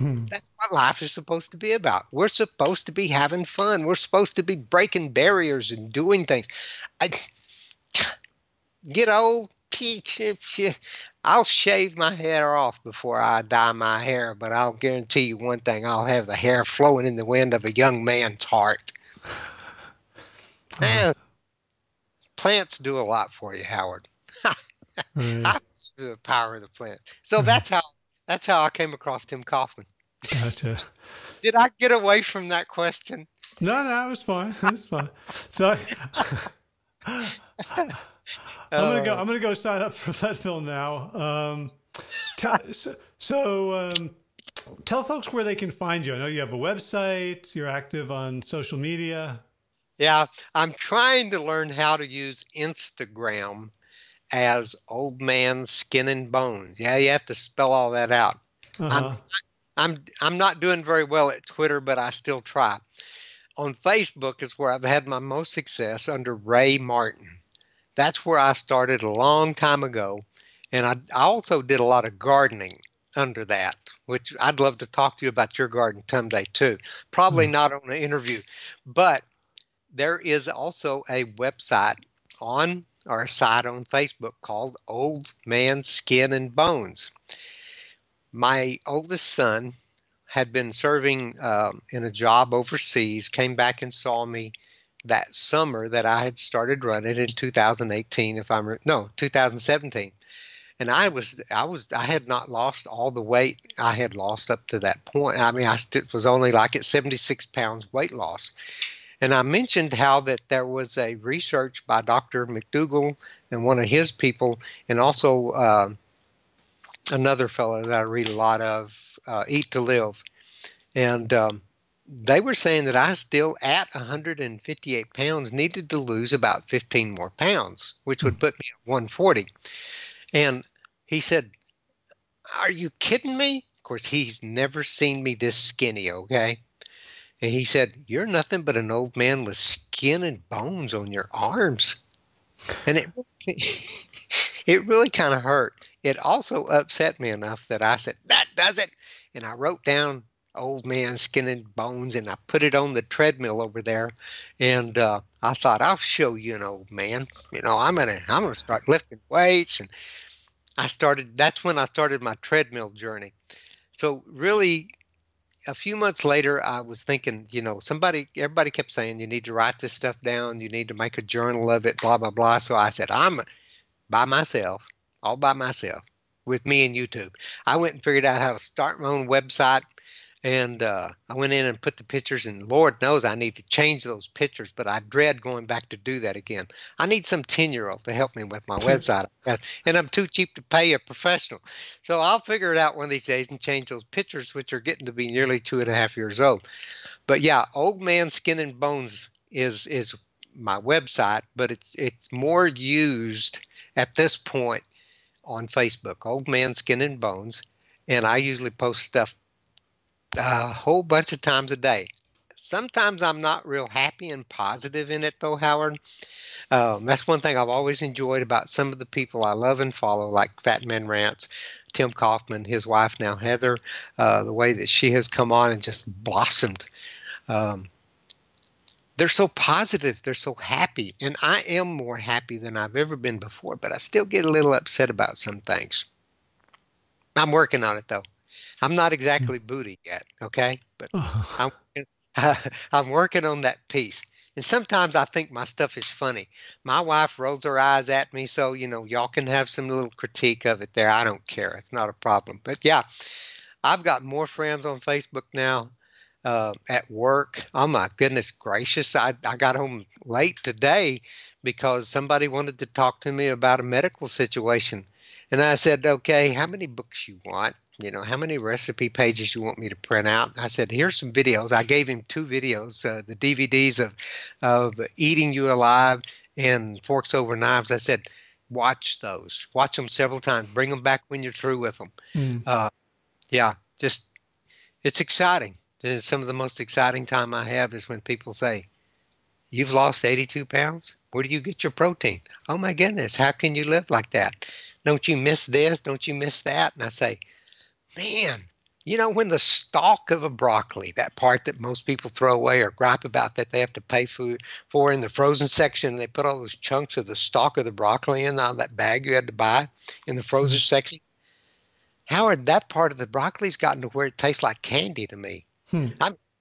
That's what life is supposed to be about. We're supposed to be having fun. We're supposed to be breaking barriers and doing things. I get old, I'll shave my hair off before I dye my hair, but I'll guarantee you one thing, I'll have the hair flowing in the wind of a young man's heart. And plants do a lot for you, Howard. I see the power of the plant. So that's how I came across Tim Kaufman. Gotcha. Did I get away from that question? No, it was fine. It was fine. So I'm gonna go sign up for Leadville now. Tell folks where they can find you. I know you have a website. You're active on social media. Yeah, I'm trying to learn how to use Instagram as Old Man Skin and Bones. Yeah, you have to spell all that out. I'm not doing very well at Twitter, but I still try. On Facebook is where I've had my most success under Ray Martin. That's where I started a long time ago. And I also did a lot of gardening under that, which I'd love to talk to you about your garden someday too. Probably not on an interview, but there is also a website on or a site on Facebook called Old Man Skin and Bones. My oldest son had been serving in a job overseas, came back and saw me that summer that I had started running in 2018, 2017. And I had not lost all the weight I had lost up to that point. I mean, was only like at 76 pounds weight loss. And I mentioned how that there was a research by Dr. McDougall and one of his people, and also another fellow that I read a lot of, Eat to Live. And they were saying that I still, at 158 pounds, needed to lose about 15 more pounds, which would put me at 140. And he said, are you kidding me? Of course, he's never seen me this skinny, okay? And he said, you're nothing but an old man with skin and bones on your arms. And it really kind of hurt. It also upset me enough that I said, that does it. And I wrote down Old Man Skin and Bones, and I put it on the treadmill over there. And I thought, I'll show you an old man. You know, I'm gonna start lifting weights. And that's when I started my treadmill journey. So really, a few months later, I was thinking, you know, everybody kept saying, you need to write this stuff down. You need to make a journal of it, blah, blah, blah. So I said, I'm by myself, all by myself, with me and YouTube. I went and figured out how to start my own website. And I went in and put the pictures, and Lord knows I need to change those pictures, but I dread going back to do that again. I need some 10-year-old to help me with my website, and I'm too cheap to pay a professional. So I'll figure it out one of these days and change those pictures, which are getting to be nearly 2.5 years old. But yeah, Old Man Skin and Bones is my website, but it's more used at this point on Facebook, Old Man Skin and Bones, and I usually post stuff a whole bunch of times a day. Sometimes I'm not real happy and positive in it, though, Howard. That's one thing I've always enjoyed about some of the people I love and follow, like Fat Man Rants, Tim Kaufman, his wife now, Heather, the way that she has come on and just blossomed. They're so positive. They're so happy. And I am more happy than I've ever been before, but I still get a little upset about some things. I'm working on it, though. I'm not exactly booty yet, okay? But I'm working on that piece. And sometimes I think my stuff is funny. My wife rolls her eyes at me, so, you know, y'all can have some little critique of it there. I don't care. It's not a problem. But, yeah, I've got more friends on Facebook now at work. Oh, my goodness gracious. I got home late today because somebody wanted to talk to me about a medical situation. And I said, okay, how many books you want? You know, how many recipe pages you want me to print out? I said, here's some videos. I gave him 2 videos, the DVDs of Eating You Alive and Forks Over Knives. I said, watch those. Watch them several times. Bring them back when you're through with them. Mm. Yeah, just it's exciting. It's some of the most exciting time I have is when people say, you've lost 82 pounds? Where do you get your protein? Oh, my goodness, how can you live like that? Don't you miss this? Don't you miss that? And I say, man, you know, when the stalk of a broccoli, that part that most people throw away or gripe about that they have to pay for in the frozen section, they put all those chunks of the stalk of the broccoli in all that bag you had to buy in the frozen section. Howard, that part of the broccoli's gotten to where it tastes like candy to me.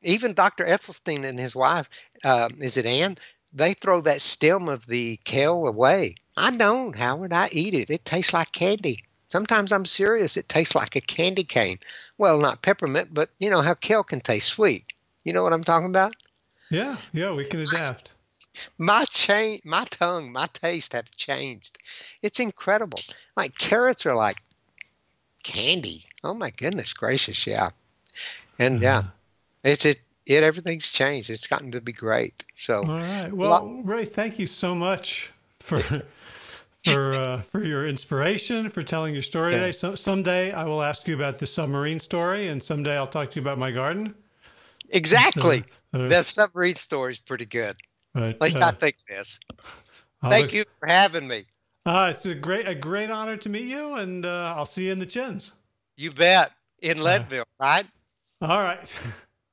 Even Dr. Etzelstein and his wife, is it Ann? They throw that stem of the kale away. I don't, Howard. I eat it. It tastes like candy. Sometimes I'm serious. It tastes like a candy cane. Well, not peppermint, but you know how kale can taste sweet. You know what I'm talking about? Yeah, we can adapt. My tongue, my taste have changed. It's incredible. Like carrots are like candy. Oh my goodness gracious, yeah. And yeah, everything's changed. It's gotten to be great. So, all right. Well, Ray, thank you so much for your inspiration, for telling your story today. So someday I will ask you about the submarine story, and someday I'll talk to you about my garden. Exactly. That submarine story is pretty good. At least I think it is. Thank you for having me. It's a great honor to meet you, and I'll see you in the chins. You bet. In Leadville, right? All right.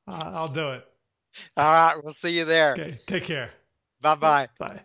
I'll do it. All right. We'll see you there. Okay. Take care. Bye-bye. Bye.